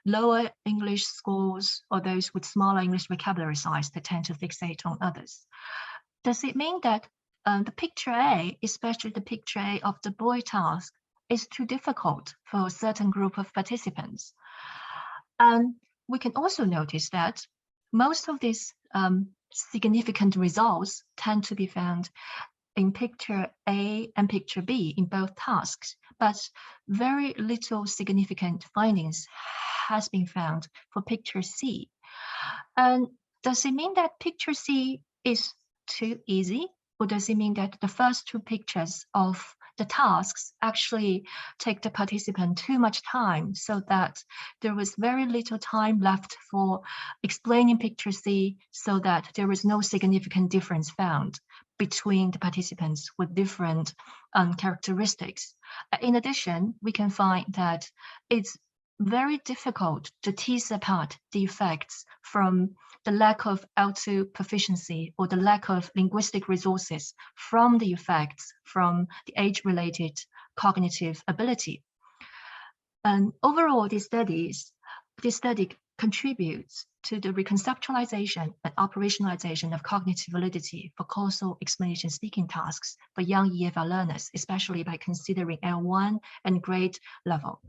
lower English scores or those with smaller English vocabulary size, they tend to fixate on others. Does it mean that the picture A, especially the picture A of the boy task, is too difficult for a certain group of participants? And we can also notice that most of these significant results tend to be found in picture A and picture B in both tasks, but very little significant findings has been found for picture C. And does it mean that picture C is too easy, or does it mean that the first two pictures of the tasks actually take the participant too much time, so that there was very little time left for explaining picture C, so that there was no significant difference found between the participants with different characteristics? In addition, we can find that it's very difficult to tease apart the effects from the lack of L2 proficiency or the lack of linguistic resources from the effects from the age-related cognitive ability. And overall, this study contributes to the reconceptualization and operationalization of cognitive validity for causal explanation speaking tasks for young EFL learners, especially by considering L1 and grade level.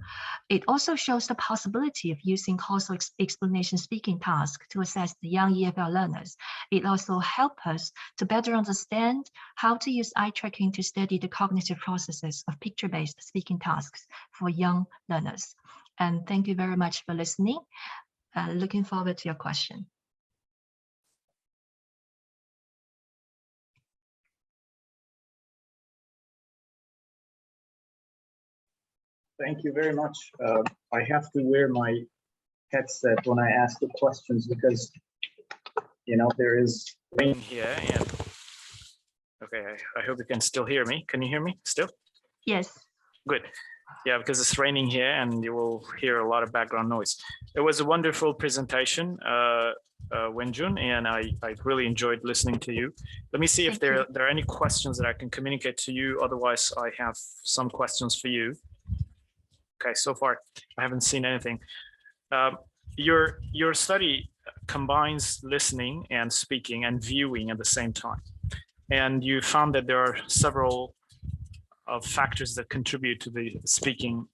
It also shows the possibility of using causal explanation speaking tasks to assess the young EFL learners. It also helps us to better understand how to use eye tracking to study the cognitive processes of picture-based speaking tasks for young learners. And thank you very much for listening. Looking forward to your question. Thank you very much. I have to wear my headset when I ask the questions because, you know, there is rain here. And okay, I hope you can still hear me. Can you hear me still? Yes. Good. Yeah, because it's raining here and you will hear a lot of background noise. It was a wonderful presentation, Wenjun, and I really enjoyed listening to you. Let me see if there are any questions that I can communicate to you. Otherwise, I have some questions for you. Okay, so far, I haven't seen anything. Your study combines listening and speaking and viewing at the same time. And you found that there are several of factors that contribute to the speaking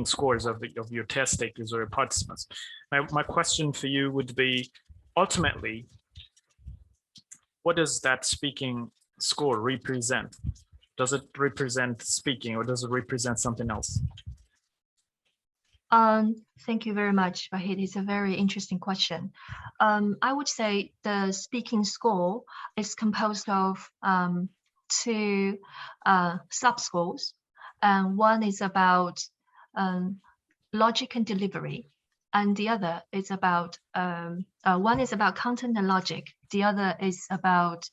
scores of your test takers or your participants. My question for you would be, ultimately, what does that speaking score represent? Does it represent speaking or does it represent something else? Thank you very much, Wahid. It's a very interesting question. I would say the speaking score is composed of two sub-scores. And one is about logic and delivery, and the other is about, one is about content and logic. The other is about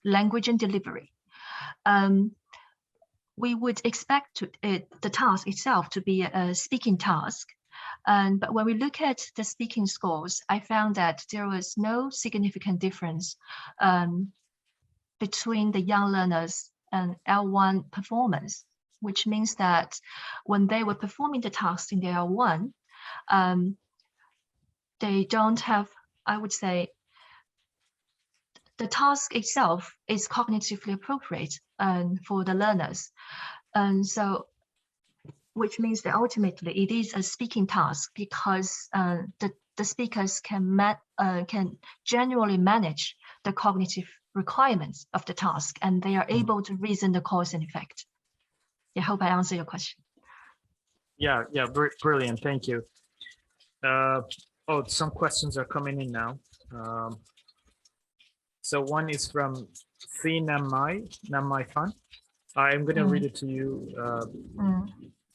language and delivery. We would expect the task itself to be a speaking task. But when we look at the speaking scores, I found that there was no significant difference between the young learners and L1 performance, which means that when they were performing the task in the L1, they don't have, I would say, the task itself is cognitively appropriate for the learners. And so, which means that ultimately it is a speaking task because the speakers can generally manage the cognitive requirements of the task, and they are able to reason the cause and effect. I hope I answer your question. Yeah, brilliant, thank you. Oh, some questions are coming in now. So one is from Thi Namai Fan. I'm going to read it to you.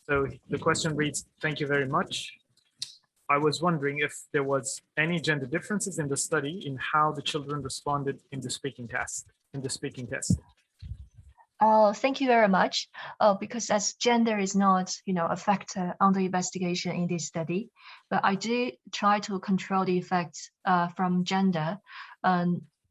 So the question reads, thank you very much. I was wondering if there was any gender differences in the study in how the children responded in the speaking test. Thank you very much. Because as gender is not, a factor under investigation in this study, but I do try to control the effects from gender.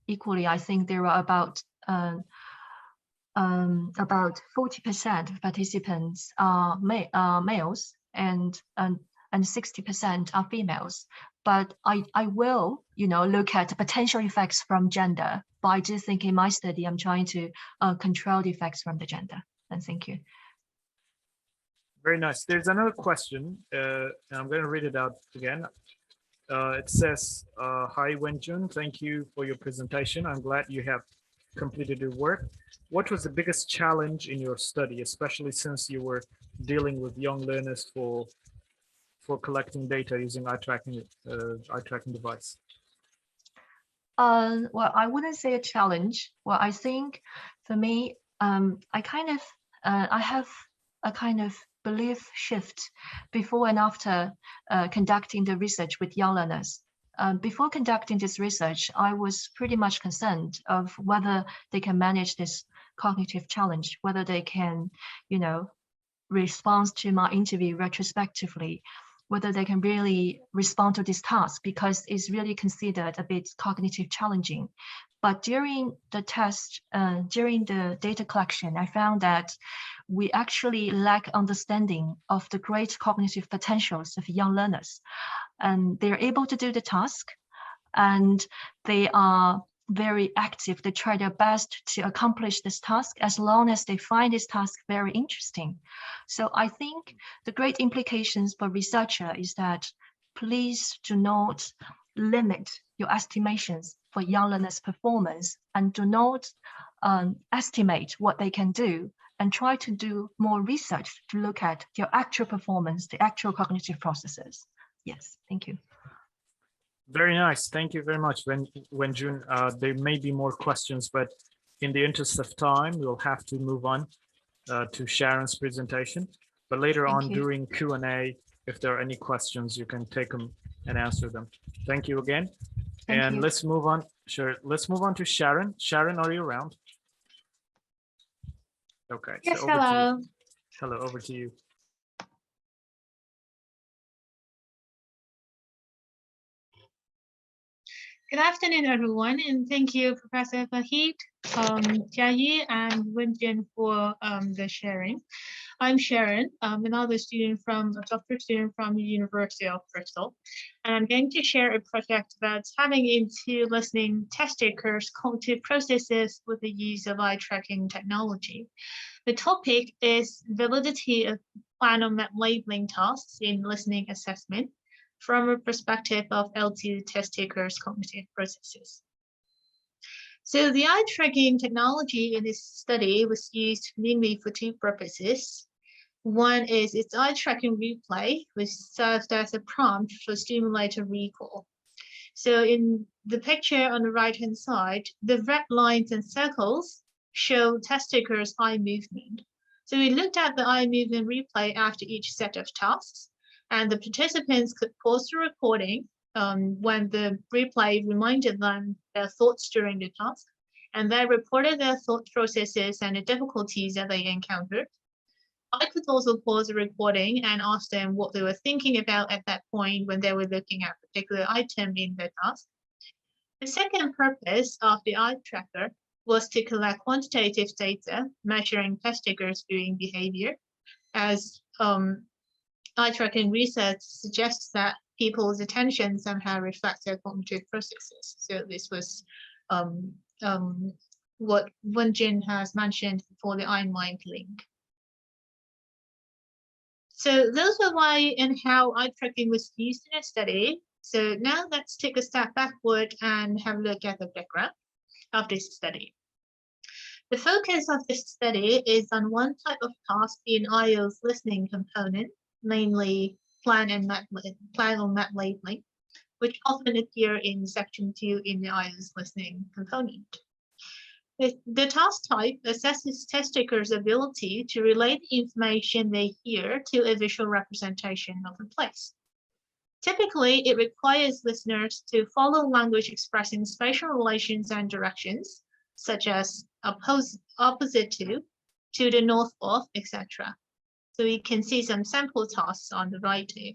Equally, I think there are about 40% of participants are males and 60% are females. But I will, look at potential effects from gender. But I do think in my study, I'm trying to control the effects from the gender. And thank you. Very nice. There's another question, and I'm going to read it out again. It says, hi, Wenjun, thank you for your presentation. I'm glad you have completed your work. What was the biggest challenge in your study, especially since you were dealing with young learners for collecting data using eye tracking device? Well, I wouldn't say a challenge. Well, I think for me, I have a kind of belief shift before and after conducting the research with young learners. Before conducting this research, I was pretty much concerned of whether they can manage this cognitive challenge, whether they can, respond to my interview retrospectively, whether they can really respond to this task, because it's really considered a bit cognitive challenging. But during the test, during the data collection, I found that we actually lack understanding of the great cognitive potentials of young learners. And they're able to do the task, and they are very active. They try their best to accomplish this task as long as they find this task very interesting. So I think the great implications for researcher is that please do not limit your estimations for young learners' performance, and do not estimate what they can do, and try to do more research to look at their actual performance, the actual cognitive processes. Yes, thank you. Very nice. Thank you very much, Wenjun. There may be more questions, but in the interest of time, we'll have to move on to Sharon's presentation. But later on during Q&A, if there are any questions, you can take them and answer them. Thank you again. And let's move on. Sure. Let's move on to Sharon. Sharon, are you around? Okay. Yes, so hello. Hello, over to you. Good afternoon, everyone, and thank you, Professor Fahid, Jiayu, and Wenjun for the sharing. I'm Sharon, another student a doctoral student from the University of Bristol, and I'm going to share a project about tapping into listening test takers' cognitive processes with the use of eye tracking technology. The topic is validity of final map labeling tasks in listening assessment from a perspective of LT test takers' cognitive processes. So the eye tracking technology in this study was used mainly for two purposes. One is its eye tracking replay, which served as a prompt for stimulator recall. So in the picture on the right-hand side, the red lines and circles show test takers' eye movement. So we looked at the eye movement replay after each set of tasks, and the participants could pause the recording when the replay reminded them their thoughts during the task, and they reported their thought processes and the difficulties that they encountered. I could also pause the recording and ask them what they were thinking about at that point when they were looking at a particular item in the task. The second purpose of the eye tracker was to collect quantitative data measuring test takers' viewing behavior, as eye tracking research suggests that people's attention somehow reflects their cognitive processes. So this was what Wenjun has mentioned for the eye-mind link. So those were why and how eye tracking was used in a study. So now let's take a step backward and have a look at the background of this study. The focus of this study is on one type of task in IO's listening component, mainly plan or map labeling, which often appear in section 2 in the IO's listening component. The task type assesses test takers' ability to relate the information they hear to a visual representation of a place. Typically, it requires listeners to follow language expressing spatial relations and directions, such as opposite to the north of, etc. So you can see some sample tasks on the right here.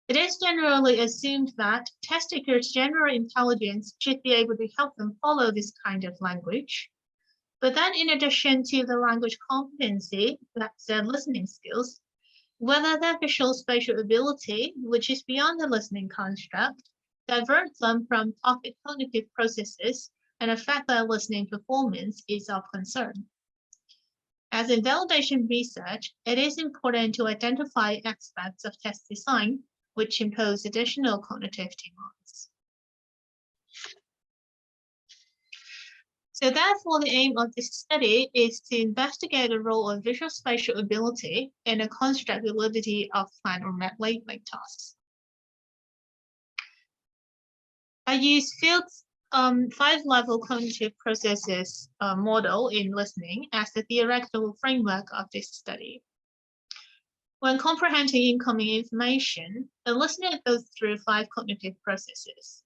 It is generally assumed that test takers' general intelligence should be able to help them follow this kind of language. But then in addition to the language competency, that's their listening skills, whether their visual spatial ability, which is beyond the listening construct, diverts them from target cognitive processes and affect their listening performance is of concern. As in validation research, it is important to identify aspects of test design which impose additional cognitive demands. So therefore, the aim of this study is to investigate the role of visual spatial ability in the construct validity of plan or map labeling tasks. I use Field's 5-level cognitive processes model in listening as the theoretical framework of this study. When comprehending incoming information, a listener goes through 5 cognitive processes.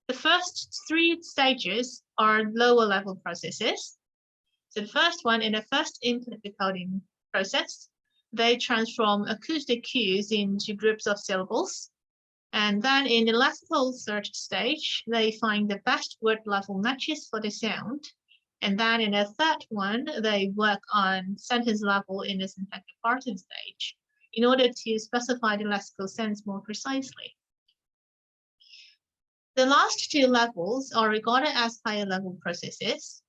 The first 3 stages are lower level processes. So the first one, in the first input decoding process, they transform acoustic cues into groups of syllables. And then in the lexical search stage, they find the best word level matches for the sound. And then in the third one, they work on sentence level in the syntactic parsing stage in order to specify the lexical sense more precisely. The last 2 levels are regarded as higher level processes.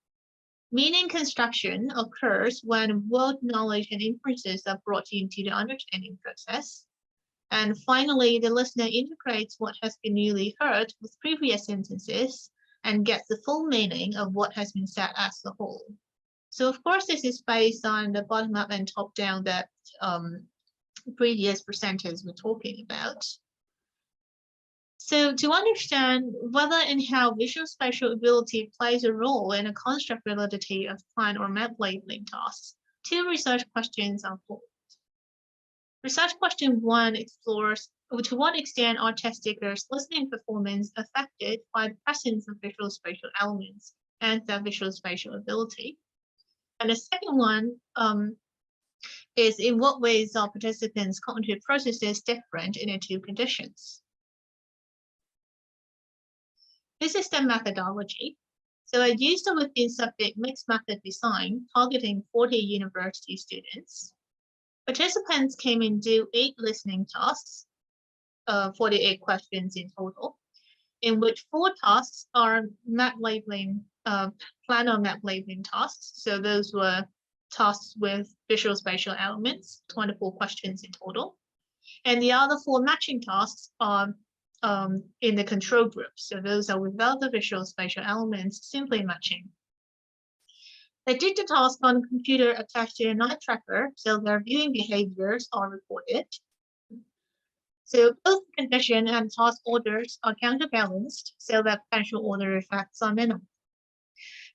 Meaning construction occurs when word knowledge and inferences are brought into the understanding process. And finally, the listener integrates what has been newly heard with previous sentences and gets the full meaning of what has been said as a whole. So of course, this is based on the bottom-up and top-down that previous presenters were talking about. So to understand whether and how visual spatial ability plays a role in a construct validity of plan or map labeling tasks, 2 research questions are posed. Research question 1 explores to what extent are test takers' listening performance affected by the presence of visual spatial elements and their visual spatial ability. And the second one is in what ways are participants' cognitive processes different in the 2 conditions. This is the methodology. So I used a within subject mixed method design targeting 40 university students. Participants came in do 8 listening tasks, 48 questions in total, in which 4 tasks are map labeling, plan or map labeling tasks. So those were tasks with visual spatial elements, 24 questions in total. And the other 4 matching tasks are in the control group. So those are without the visual spatial elements, simply matching. They did the task on a computer attached to an eye tracker, so their viewing behaviors are recorded. So both condition and task orders are counterbalanced, so that potential order effects are minimal.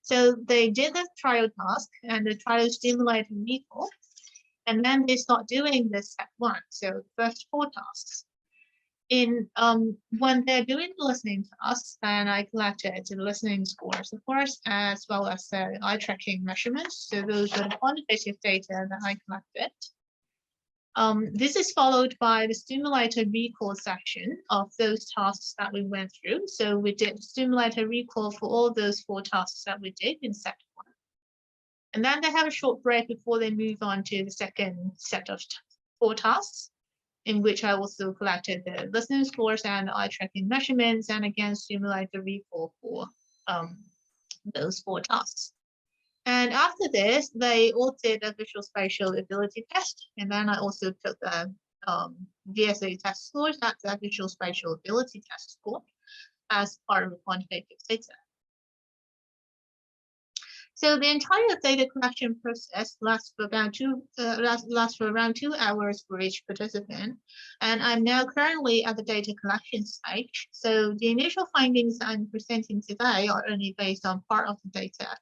So they did the trial task, and the trial stimulated recall. And then they start doing this step 1, so first 4 tasks. When they're doing the listening tasks, then I collected the listening scores, of course, as well as the eye tracking measurements. So those are the quantitative data that I collected. This is followed by the stimulated recall section of those tasks that we went through. So we did stimulated recall for all those 4 tasks that we did in set 1. And then they have a short break before they move on to the second set of 4 tasks, in which I also collected the listening scores and eye tracking measurements, and again stimulated recall for those 4 tasks. And after this, they all did a visual spatial ability test. And then I also took the VSA test scores, that's a visual spatial ability test score, as part of the quantitative data. So the entire data collection process lasts for around 2 hours for each participant. And I'm now currently at the data collection stage. So the initial findings I'm presenting today are only based on part of the data.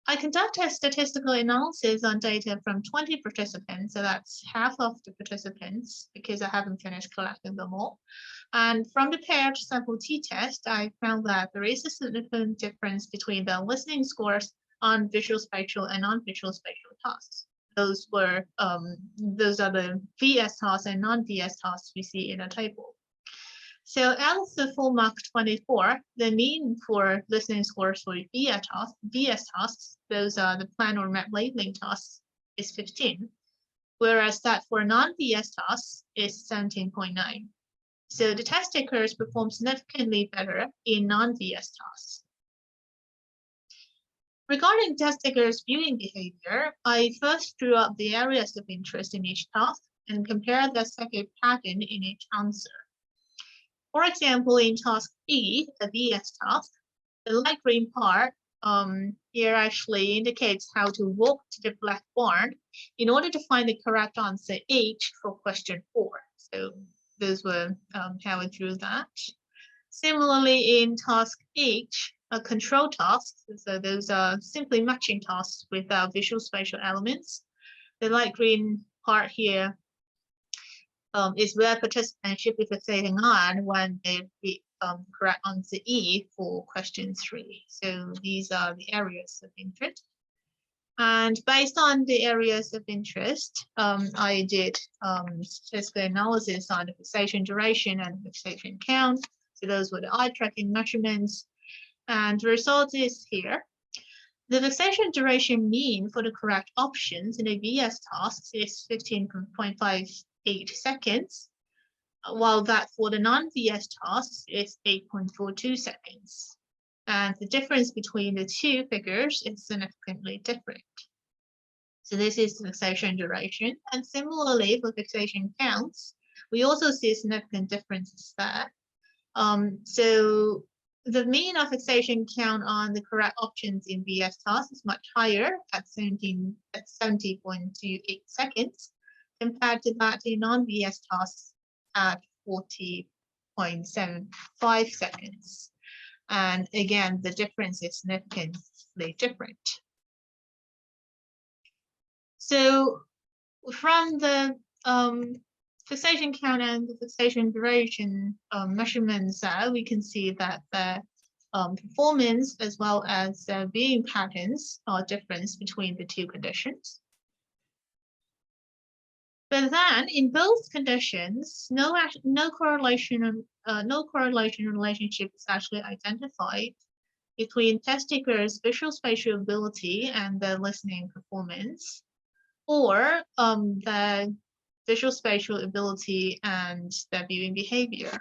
I conducted a statistical analysis on data from 20 participants, so that's half of the participants, because I haven't finished collecting them all. And from the paired sample t-test, I found that there is a significant difference between the listening scores on visual spatial and non-visual spatial tasks. Those are the VS tasks and non-VS tasks we see in a table. So as the full mark 24, the mean for listening scores for VS tasks, those are the plan or map labeling tasks, is 15, whereas that for non-VS tasks is 17.9. So the test takers perform significantly better in non-VS tasks. Regarding test takers' viewing behavior, I first drew up the areas of interest in each task and compared the second pattern in each answer. For example, in task E, the VS task, the light green part here actually indicates how to walk to the black barn in order to find the correct answer H for question 4. So those were how I drew that. Similarly, in task H, a control task, so those are simply matching tasks without visual spatial elements. The light green part here is where participants should be fixating on when they read correct answer E for question 3. So these are the areas of interest. And based on the areas of interest, I did statistical analysis on the fixation duration and fixation count. So those were the eye tracking measurements. And the result is here. The fixation duration mean for the correct options in the VS tasks is 15.58 seconds, while that for the non-VS tasks is 8.42 seconds. And the difference between the two figures is significantly different. So this is the fixation duration. And similarly for fixation counts, we also see significant differences there. So the mean of fixation count on the correct options in VS tasks is much higher at 70.28 seconds, compared to that in non-VS tasks at 40.75 seconds. And again, the difference is significantly different. So from the fixation count and the fixation duration measurements, we can see that the performance as well as viewing patterns are different between the two conditions. But then, in both conditions, no correlation relationship is actually identified between test takers' visual spatial ability and the listening performance, or the visual spatial ability and the viewing behavior.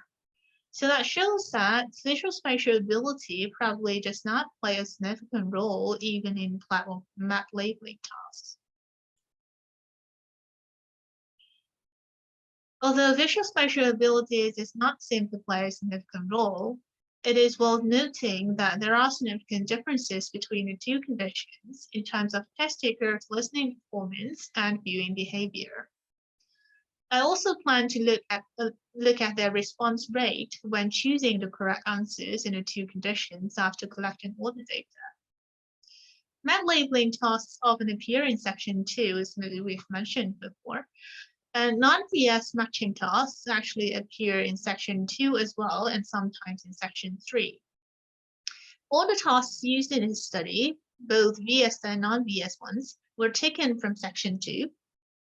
So that shows that visual spatial ability probably does not play a significant role even in platform map labeling tasks. Although visual spatial ability does not seem to play a significant role, it is worth noting that there are significant differences between the two conditions in terms of test takers' listening performance and viewing behavior. I also plan to look at their response rate when choosing the correct answers in the two conditions after collecting all the data. Map labeling tasks often appear in section 2, as we've mentioned before. And non-VS matching tasks actually appear in section 2 as well, and sometimes in section 3. All the tasks used in this study, both VS and non-VS ones, were taken from section 2,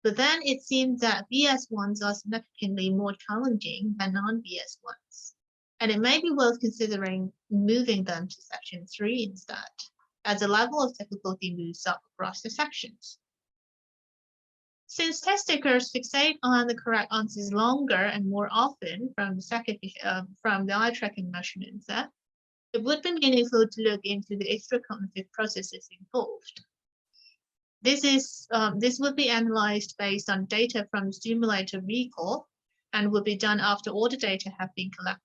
but then it seems that VS ones are significantly more challenging than non-VS ones. And it may be worth considering moving them to section 3 instead, as the level of difficulty moves up across the sections. Since test takers fixate on the correct answers longer and more often from the eye tracking measurements, it would be meaningful to look into the extra-cognitive processes involved. This would be analyzed based on data from stimulator recall and will be done after all the data have been collected.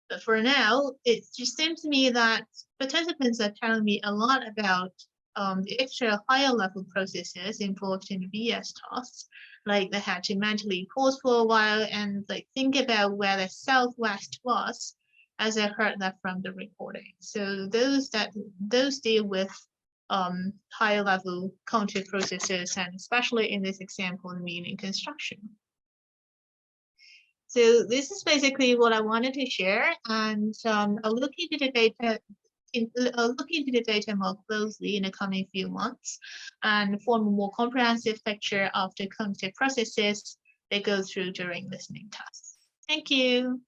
But for now, it just seems to me that participants are telling me a lot about the extra higher level processes involved in the VS tasks, like they had to mentally pause for a while and like think about where the southwest was, as I heard that from the recording. So those deal with higher level cognitive processes, and especially in this example, meaning construction. So this is basically what I wanted to share, and I'll look into the data more closely in the coming few months and form a more comprehensive picture of the cognitive processes they go through during listening tasks. Thank you.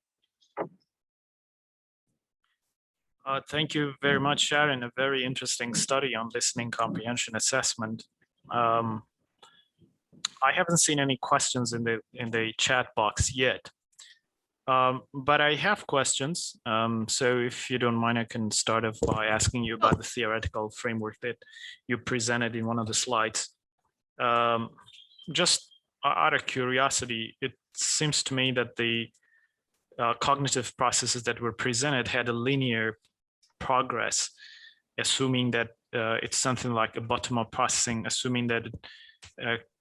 Thank you very much, Sharon. A very interesting study on listening comprehension assessment. I haven't seen any questions in the chat box yet, but I have questions. So if you don't mind, I can start off by asking you about the theoretical framework that you presented in one of the slides. Just out of curiosity, it seems to me that the cognitive processes that were presented had a linear progress, assuming that it's something like a bottom-up processing, assuming that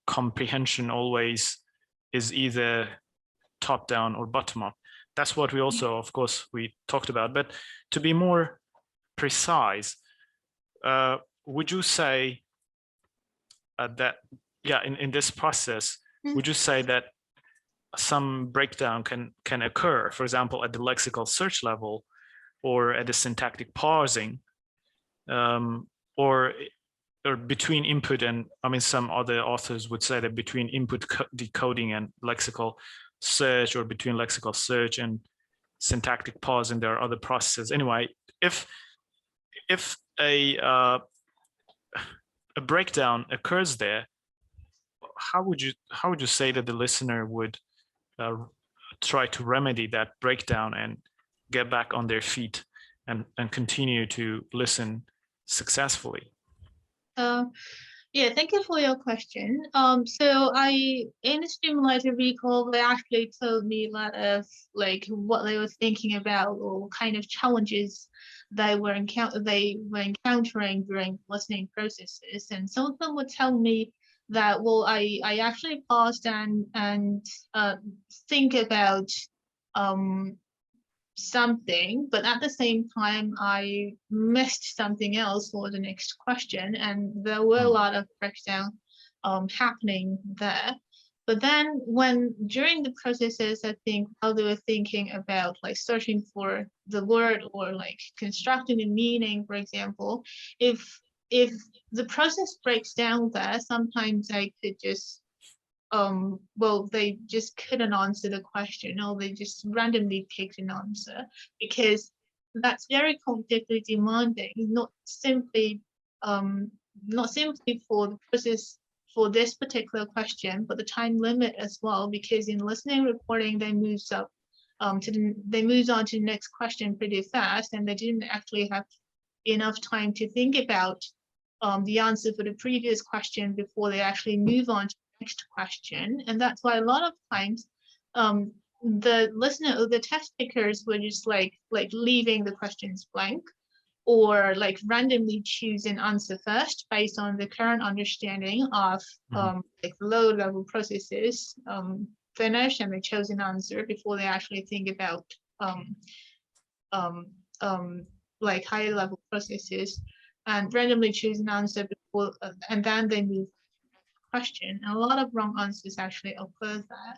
comprehension always is either top-down or bottom-up. That's what we also, of course, we talked about. But to be more precise, would you say that, yeah, in this process, would you say that some breakdown can occur, for example, at the lexical search level, or at the syntactic parsing, or between input and, I mean, some other authors would say that between input decoding and lexical search, or between lexical search and syntactic parsing, there are other processes. Anyway, if a breakdown occurs there, how would you say that the listener would try to remedy that breakdown and get back on their feet and continue to listen successfully? Yeah, thank you for your question. So in the stimulator recall, they actually told me a lot of like what they were thinking about, or kind of challenges they were encountering during listening processes. And some of them would tell me that, well, I actually paused and think about something, but at the same time I missed something else for the next question, and there were a lot of breakdown happening there. But then during the processes, I think while they were thinking about like searching for the word or like constructing a meaning, for example, if the process breaks down there, sometimes I could just well, they just couldn't answer the question, or they just randomly picked an answer, because that's very cognitively demanding, not simply for the process for this particular question, but the time limit as well, because in listening recording, they moved on to the next question pretty fast, and they didn't actually have enough time to think about the answer for the previous question before they actually move on to next question. And that's why a lot of times the listener or the test takers were just like leaving the questions blank, or like randomly choose an answer first based on the current understanding of like low level processes finish, and they chose an answer before they actually think about like higher level processes. and randomly choose an answer before, and then they move question. And a lot of wrong answers actually occur there.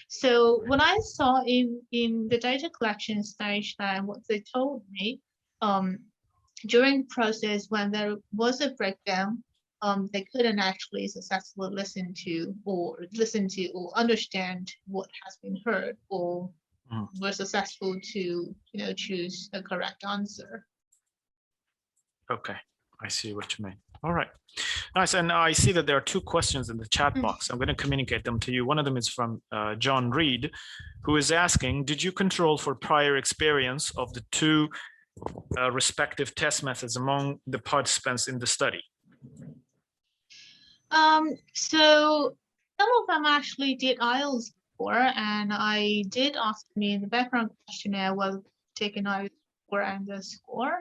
So what I saw in the data collection stage, that what they told me during the process when there was a breakdown, they couldn't actually successfully listen to or understand what has been heard, or were successful to choose a correct answer. Okay, I see what you mean. All right, nice. And I see that there are two questions in the chat box. I'm going to communicate them to you. One of them is from John Reed, who is asking, did you control for prior experience of the two respective test methods among the participants in the study? So some of them actually did IELTS before, and I did ask me in the background questionnaire whether taken IELTS before and the score.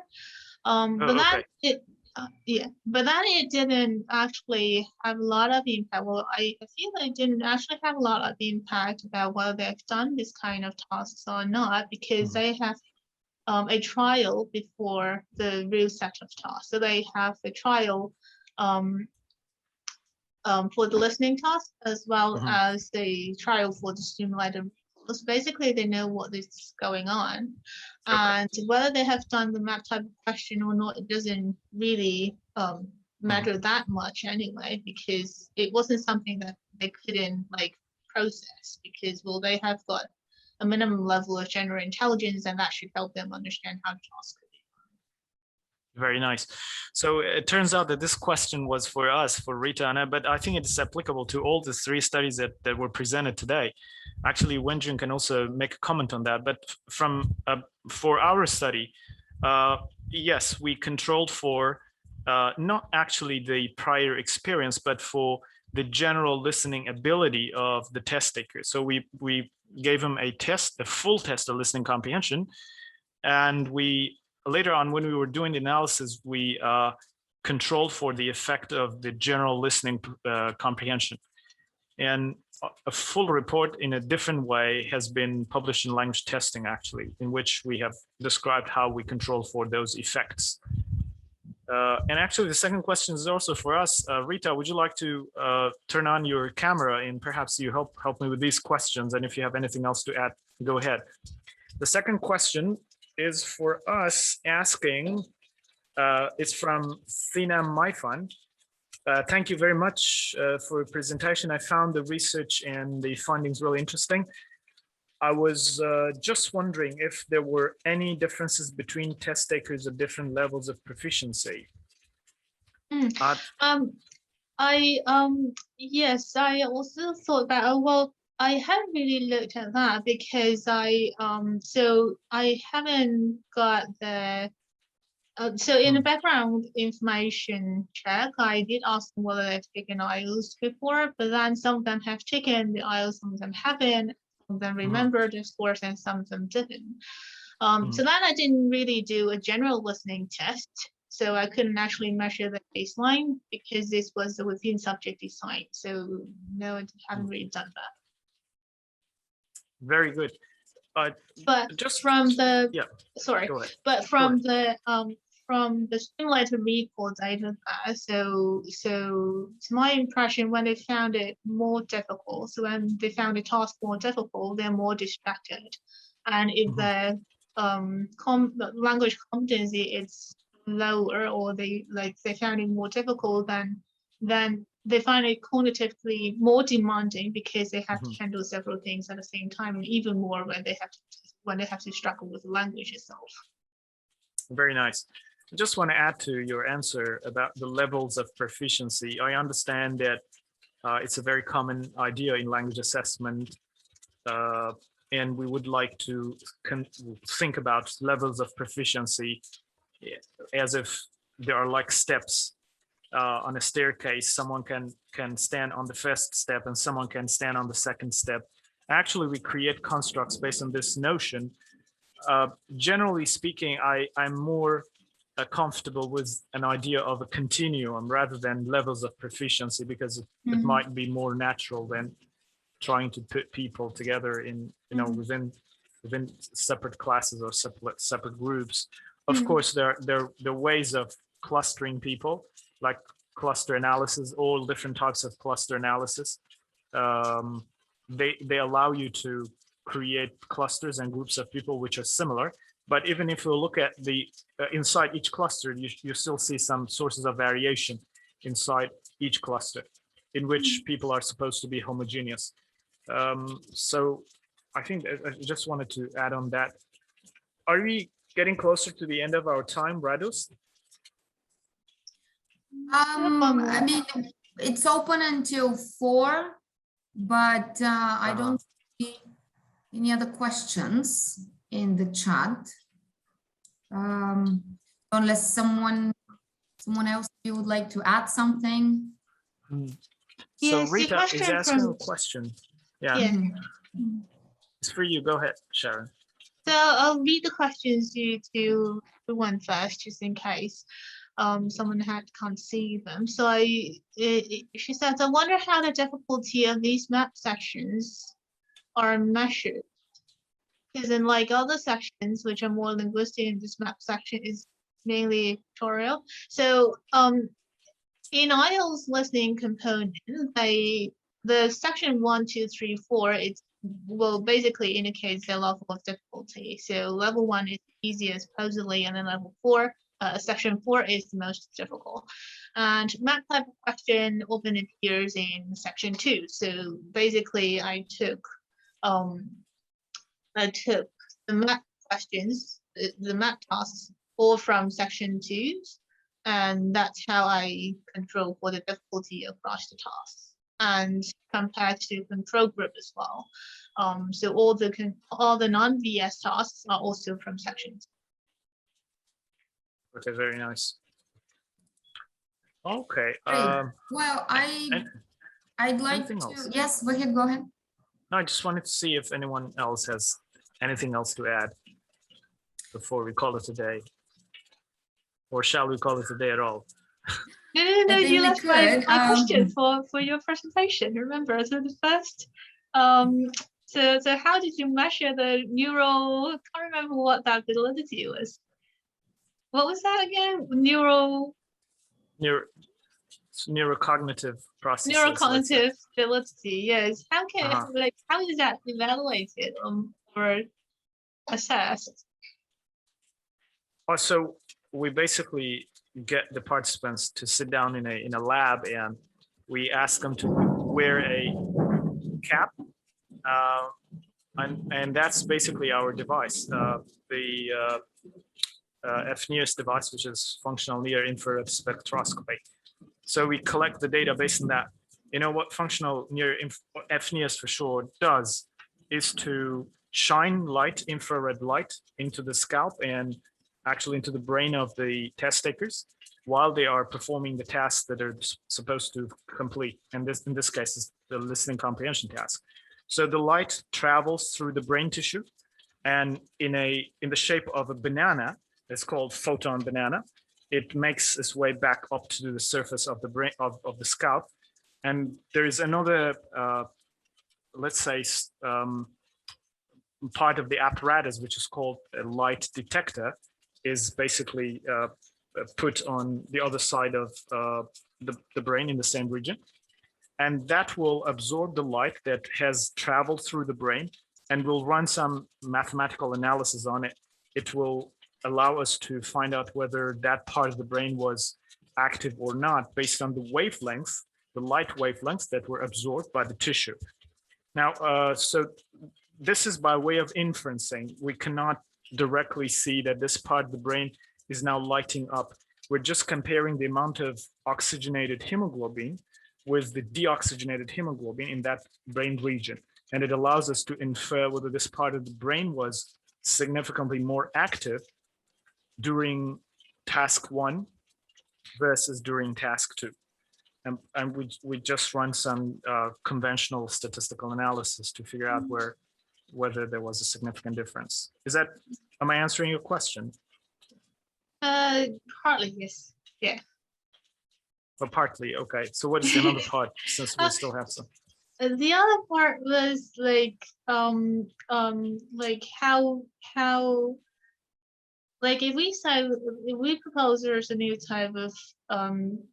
But then it didn't actually have a lot of impact. Well, I feel it didn't actually have a lot of impact about whether they've done this kind of tasks or not, because they have a trial before the real set of tasks. So they have a trial for the listening task, as well as the trial for the stimulated recall. Basically, they know what is going on. And whether they have done the map type of question or not, it doesn't really matter that much anyway, because it wasn't something that they couldn't process, because, well, they have got a minimum level of general intelligence, and that should help them understand how to task it. Very nice. So it turns out that this question was for us, for Rita and I, but I think it's applicable to all the three studies that were presented today. Actually, Wenjun can also make a comment on that. But for our study, yes, we controlled for not actually the prior experience, but for the general listening ability of the test taker. So we gave them a test, a full test of listening comprehension, and we later on, when we were doing the analysis, we controlled for the effect of the general listening comprehension. And a full report in a different way has been published in Language Testing, actually, in which we have described how we control for those effects. And actually, the second question is also for us. Rita, would you like to turn on your camera and perhaps you help me with these questions? And if you have anything else to add, go ahead. The second question is for us asking, it's from Thina Maifan. Thank you very much for your presentation. I found the research and the findings really interesting. I was just wondering if there were any differences between test takers at different levels of proficiency. Yes, I also thought that, well, I haven't really looked at that because I haven't got the so in the background information check, I did ask them whether they've taken IELTS before, but then some of them have taken the IELTS, some of them haven't, some of them remember the scores and some of them didn't. So then I didn't really do a general listening test. So I couldn't actually measure the baseline because this was a within subject design. So no, I haven't really done that. Very good. But just from the sorry, but from the stimulated recall data, so it's my impression when they found it more difficult. So when they found the task more difficult, they're more distracted, and if the language competency is lower, or they found it more difficult, then they find it cognitively more demanding because they have to handle several things at the same time, and even more when they have to struggle with the language itself. Very nice. I just want to add to your answer about the levels of proficiency. I understand that it's a very common idea in language assessment, and we would like to think about levels of proficiency as if there are like steps on a staircase. Someone can stand on the first step and someone can stand on the second step. Actually, we create constructs based on this notion. Generally speaking, I'm more comfortable with an idea of a continuum rather than levels of proficiency, because it might be more natural than trying to put people together in within separate classes or separate groups. Of course, there are ways of clustering people, like cluster analysis, all different types of cluster analysis. They allow you to create clusters and groups of people which are similar. But even if you look at the inside each cluster, you still see some sources of variation inside each cluster, in which people are supposed to be homogeneous. So I think I just wanted to add on that. Are we getting closer to the end of our time, Radus? I mean, it's open until 4, but I don't see any other questions in the chat. Unless someone else, you would like to add something. So Yes, Rita is asking a question. Yeah, it's for you. Go ahead, Sharon. So I'll read the questions to the one first, just in case someone can't see them. So she says, I wonder how the difficulty of these map sections are measured. Because in like other sections, which are more linguistic, and this map section is mainly pictorial. So in IELTS listening component, the section 1, 2, 3, 4, it will basically indicate the level of difficulty. So level 1 is easiest supposedly, and then level 4, section 4 is the most difficult. And map type of question often appears in section 2. So basically, I took the map questions, the map tasks, all from section 2, and that's how I control for the difficulty across the tasks, and compared to control group as well. So all the non-VS tasks are also from section 2. Okay, very nice. Okay. Well, I'd like to. Else? Yes, go ahead. Go ahead. No, I just wanted to see if anyone else has anything else to add before we call it a day. Or shall we call it a day at all? No, you left my question for your presentation. Remember, so the first, so how did you measure the neural? I can't remember what that validity was. What was that again? Neurocognitive processes. Neurocognitive validity. Yes. How can how is that evaluated or assessed? So we basically get the participants to sit down in a lab, and we ask them to wear a cap, and that's basically our device, the FNIRS device, which is functional near infrared spectroscopy. So we collect the data based on that. You know what functional near FNIRS for sure does is to shine light, infrared light, into the scalp and actually into the brain of the test takers while they are performing the tasks that they're supposed to complete. And this, in this case, is the listening comprehension task. So the light travels through the brain tissue, and in the shape of a banana, it's called photon banana. It makes its way back up to the surface of the brain of the scalp. And there is another, let's say, part of the apparatus, which is called a light detector, is basically put on the other side of the brain in the same region. And that will absorb the light that has traveled through the brain and will run some mathematical analysis on it. It will allow us to find out whether that part of the brain was active or not based on the wavelength, the light wavelengths that were absorbed by the tissue. Now, so this is by way of inferencing. We cannot directly see that this part of the brain is now lighting up. We're just comparing the amount of oxygenated hemoglobin with the deoxygenated hemoglobin in that brain region. And it allows us to infer whether this part of the brain was significantly more active during task 1 versus during task 2. And we just run some conventional statistical analysis to figure out whether there was a significant difference. Am I answering your question? Partly, yes. Yeah. But partly, okay. So what is the other part, since we still have some? The other part was like how Like if we propose there's a new type of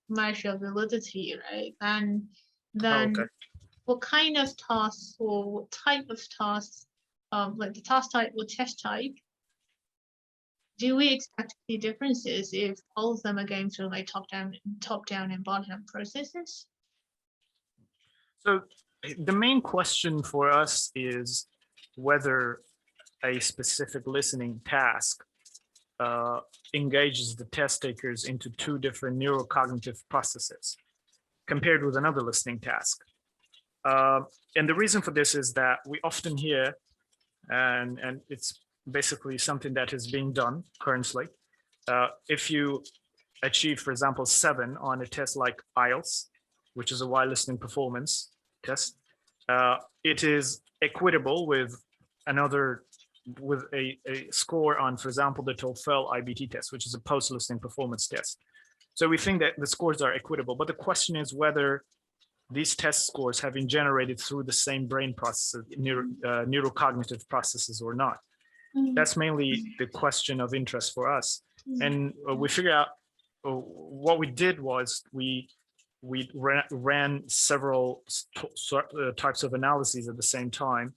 measure of validity, right? Then Okay. what kind of tasks or what type of tasks, like the task type or test type, do we expect to see differences if all of them are going through like top down and bottom up processes? So the main question for us is whether a specific listening task engages the test takers into two different neurocognitive processes compared with another listening task. And the reason for this is that we often hear, and it's basically something that is being done currently. If you achieve, for example, 7 on a test like IELTS, which is a wide listening performance test, it is equitable with a score on, for example, the TOEFL IBT test, which is a post-listening performance test. So we think that the scores are equitable, but the question is whether these test scores have been generated through the same brain processes, neurocognitive processes or not. That's mainly the question of interest for us. And we figured out what we did was we ran several types of analyses at the same time.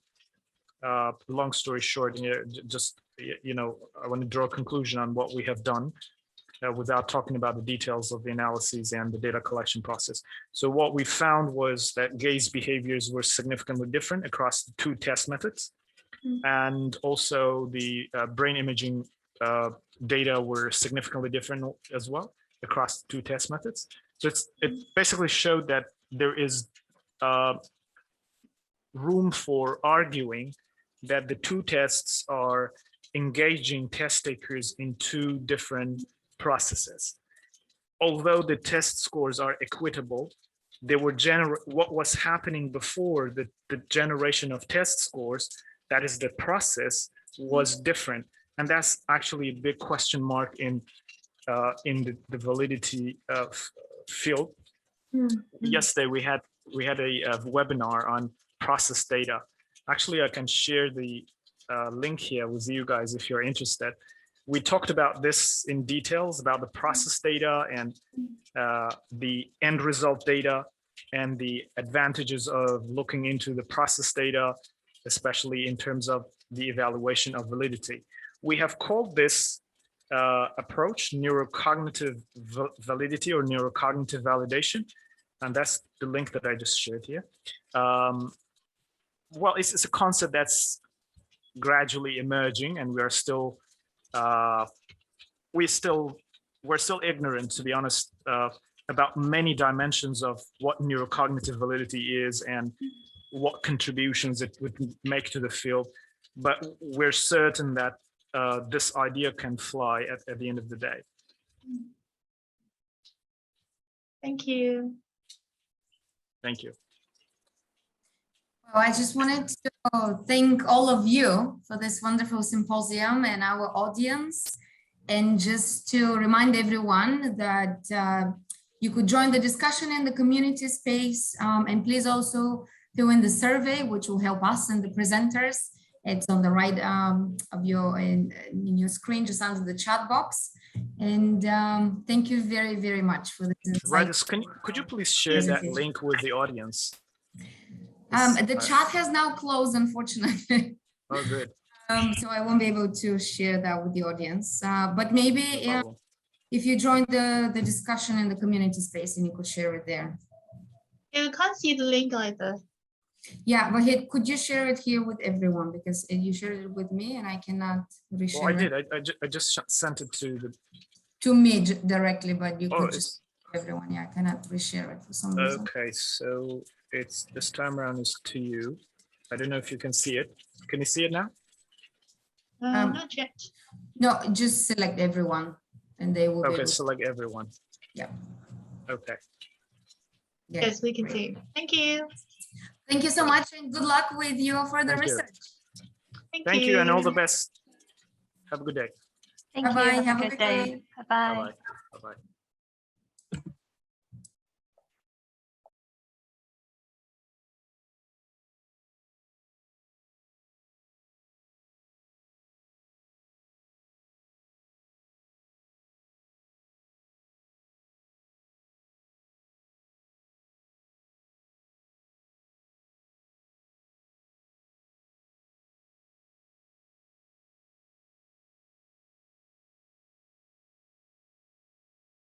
Long story short, I want to draw a conclusion on what we have done without talking about the details of the analyses and the data collection process. So what we found was that gaze behaviors were significantly different across the 2 test methods. And also the brain imaging data were significantly different as well across the 2 test methods. So it basically showed that there is room for arguing that the 2 tests are engaging test takers in 2 different processes. Although the test scores are equitable, they were what was happening before the generation of test scores, that is the process, was different. And that's actually a big question mark in the validity field. Yesterday we had a webinar on process data. Actually, I can share the link here with you guys if you're interested. We talked about this in details about the process data and the end result data and the advantages of looking into the process data, especially in terms of the evaluation of validity. We have called this approach neurocognitive validity or neurocognitive validation. And that's the link that I just shared here. Well, it's a concept that's gradually emerging, and we are still we're still ignorant, to be honest, about many dimensions of what neurocognitive validity is and what contributions it would make to the field. But we're certain that this idea can fly at the end of the day. Thank you. Thank you. Well, I just wanted to thank all of you for this wonderful symposium and our audience. And just to remind everyone that you could join the discussion in the community space, and please also fill in the survey, which will help us and the presenters. It's on the right of your in your screen, just under the chat box. And thank you very, very much for this. Right, could you please share that link with the audience? The chat has now closed, unfortunately. Oh, good. So I won't be able to share that with the audience. But maybe if you join the discussion in the community space, and you could share it there. Yeah, I can't see the link either. Yeah, but could you share it here with everyone, because you shared it with me and I cannot reshare. Well, I did. I just sent it to me directly, but you could just everyone. Yeah, I cannot reshare it for some reason. Okay, so it's this time around is to you. I don't know if you can see it. Can you see it now? Not yet. No, just select everyone, and they will. Okay, select everyone. Yeah. Okay. Yeah, yes, we can see. Thank you. Thank you so much, and good luck with your further research. Thank you, and all the best. Have a good day. Thank you. Bye-bye. Have a good day. Bye-bye. Bye-bye.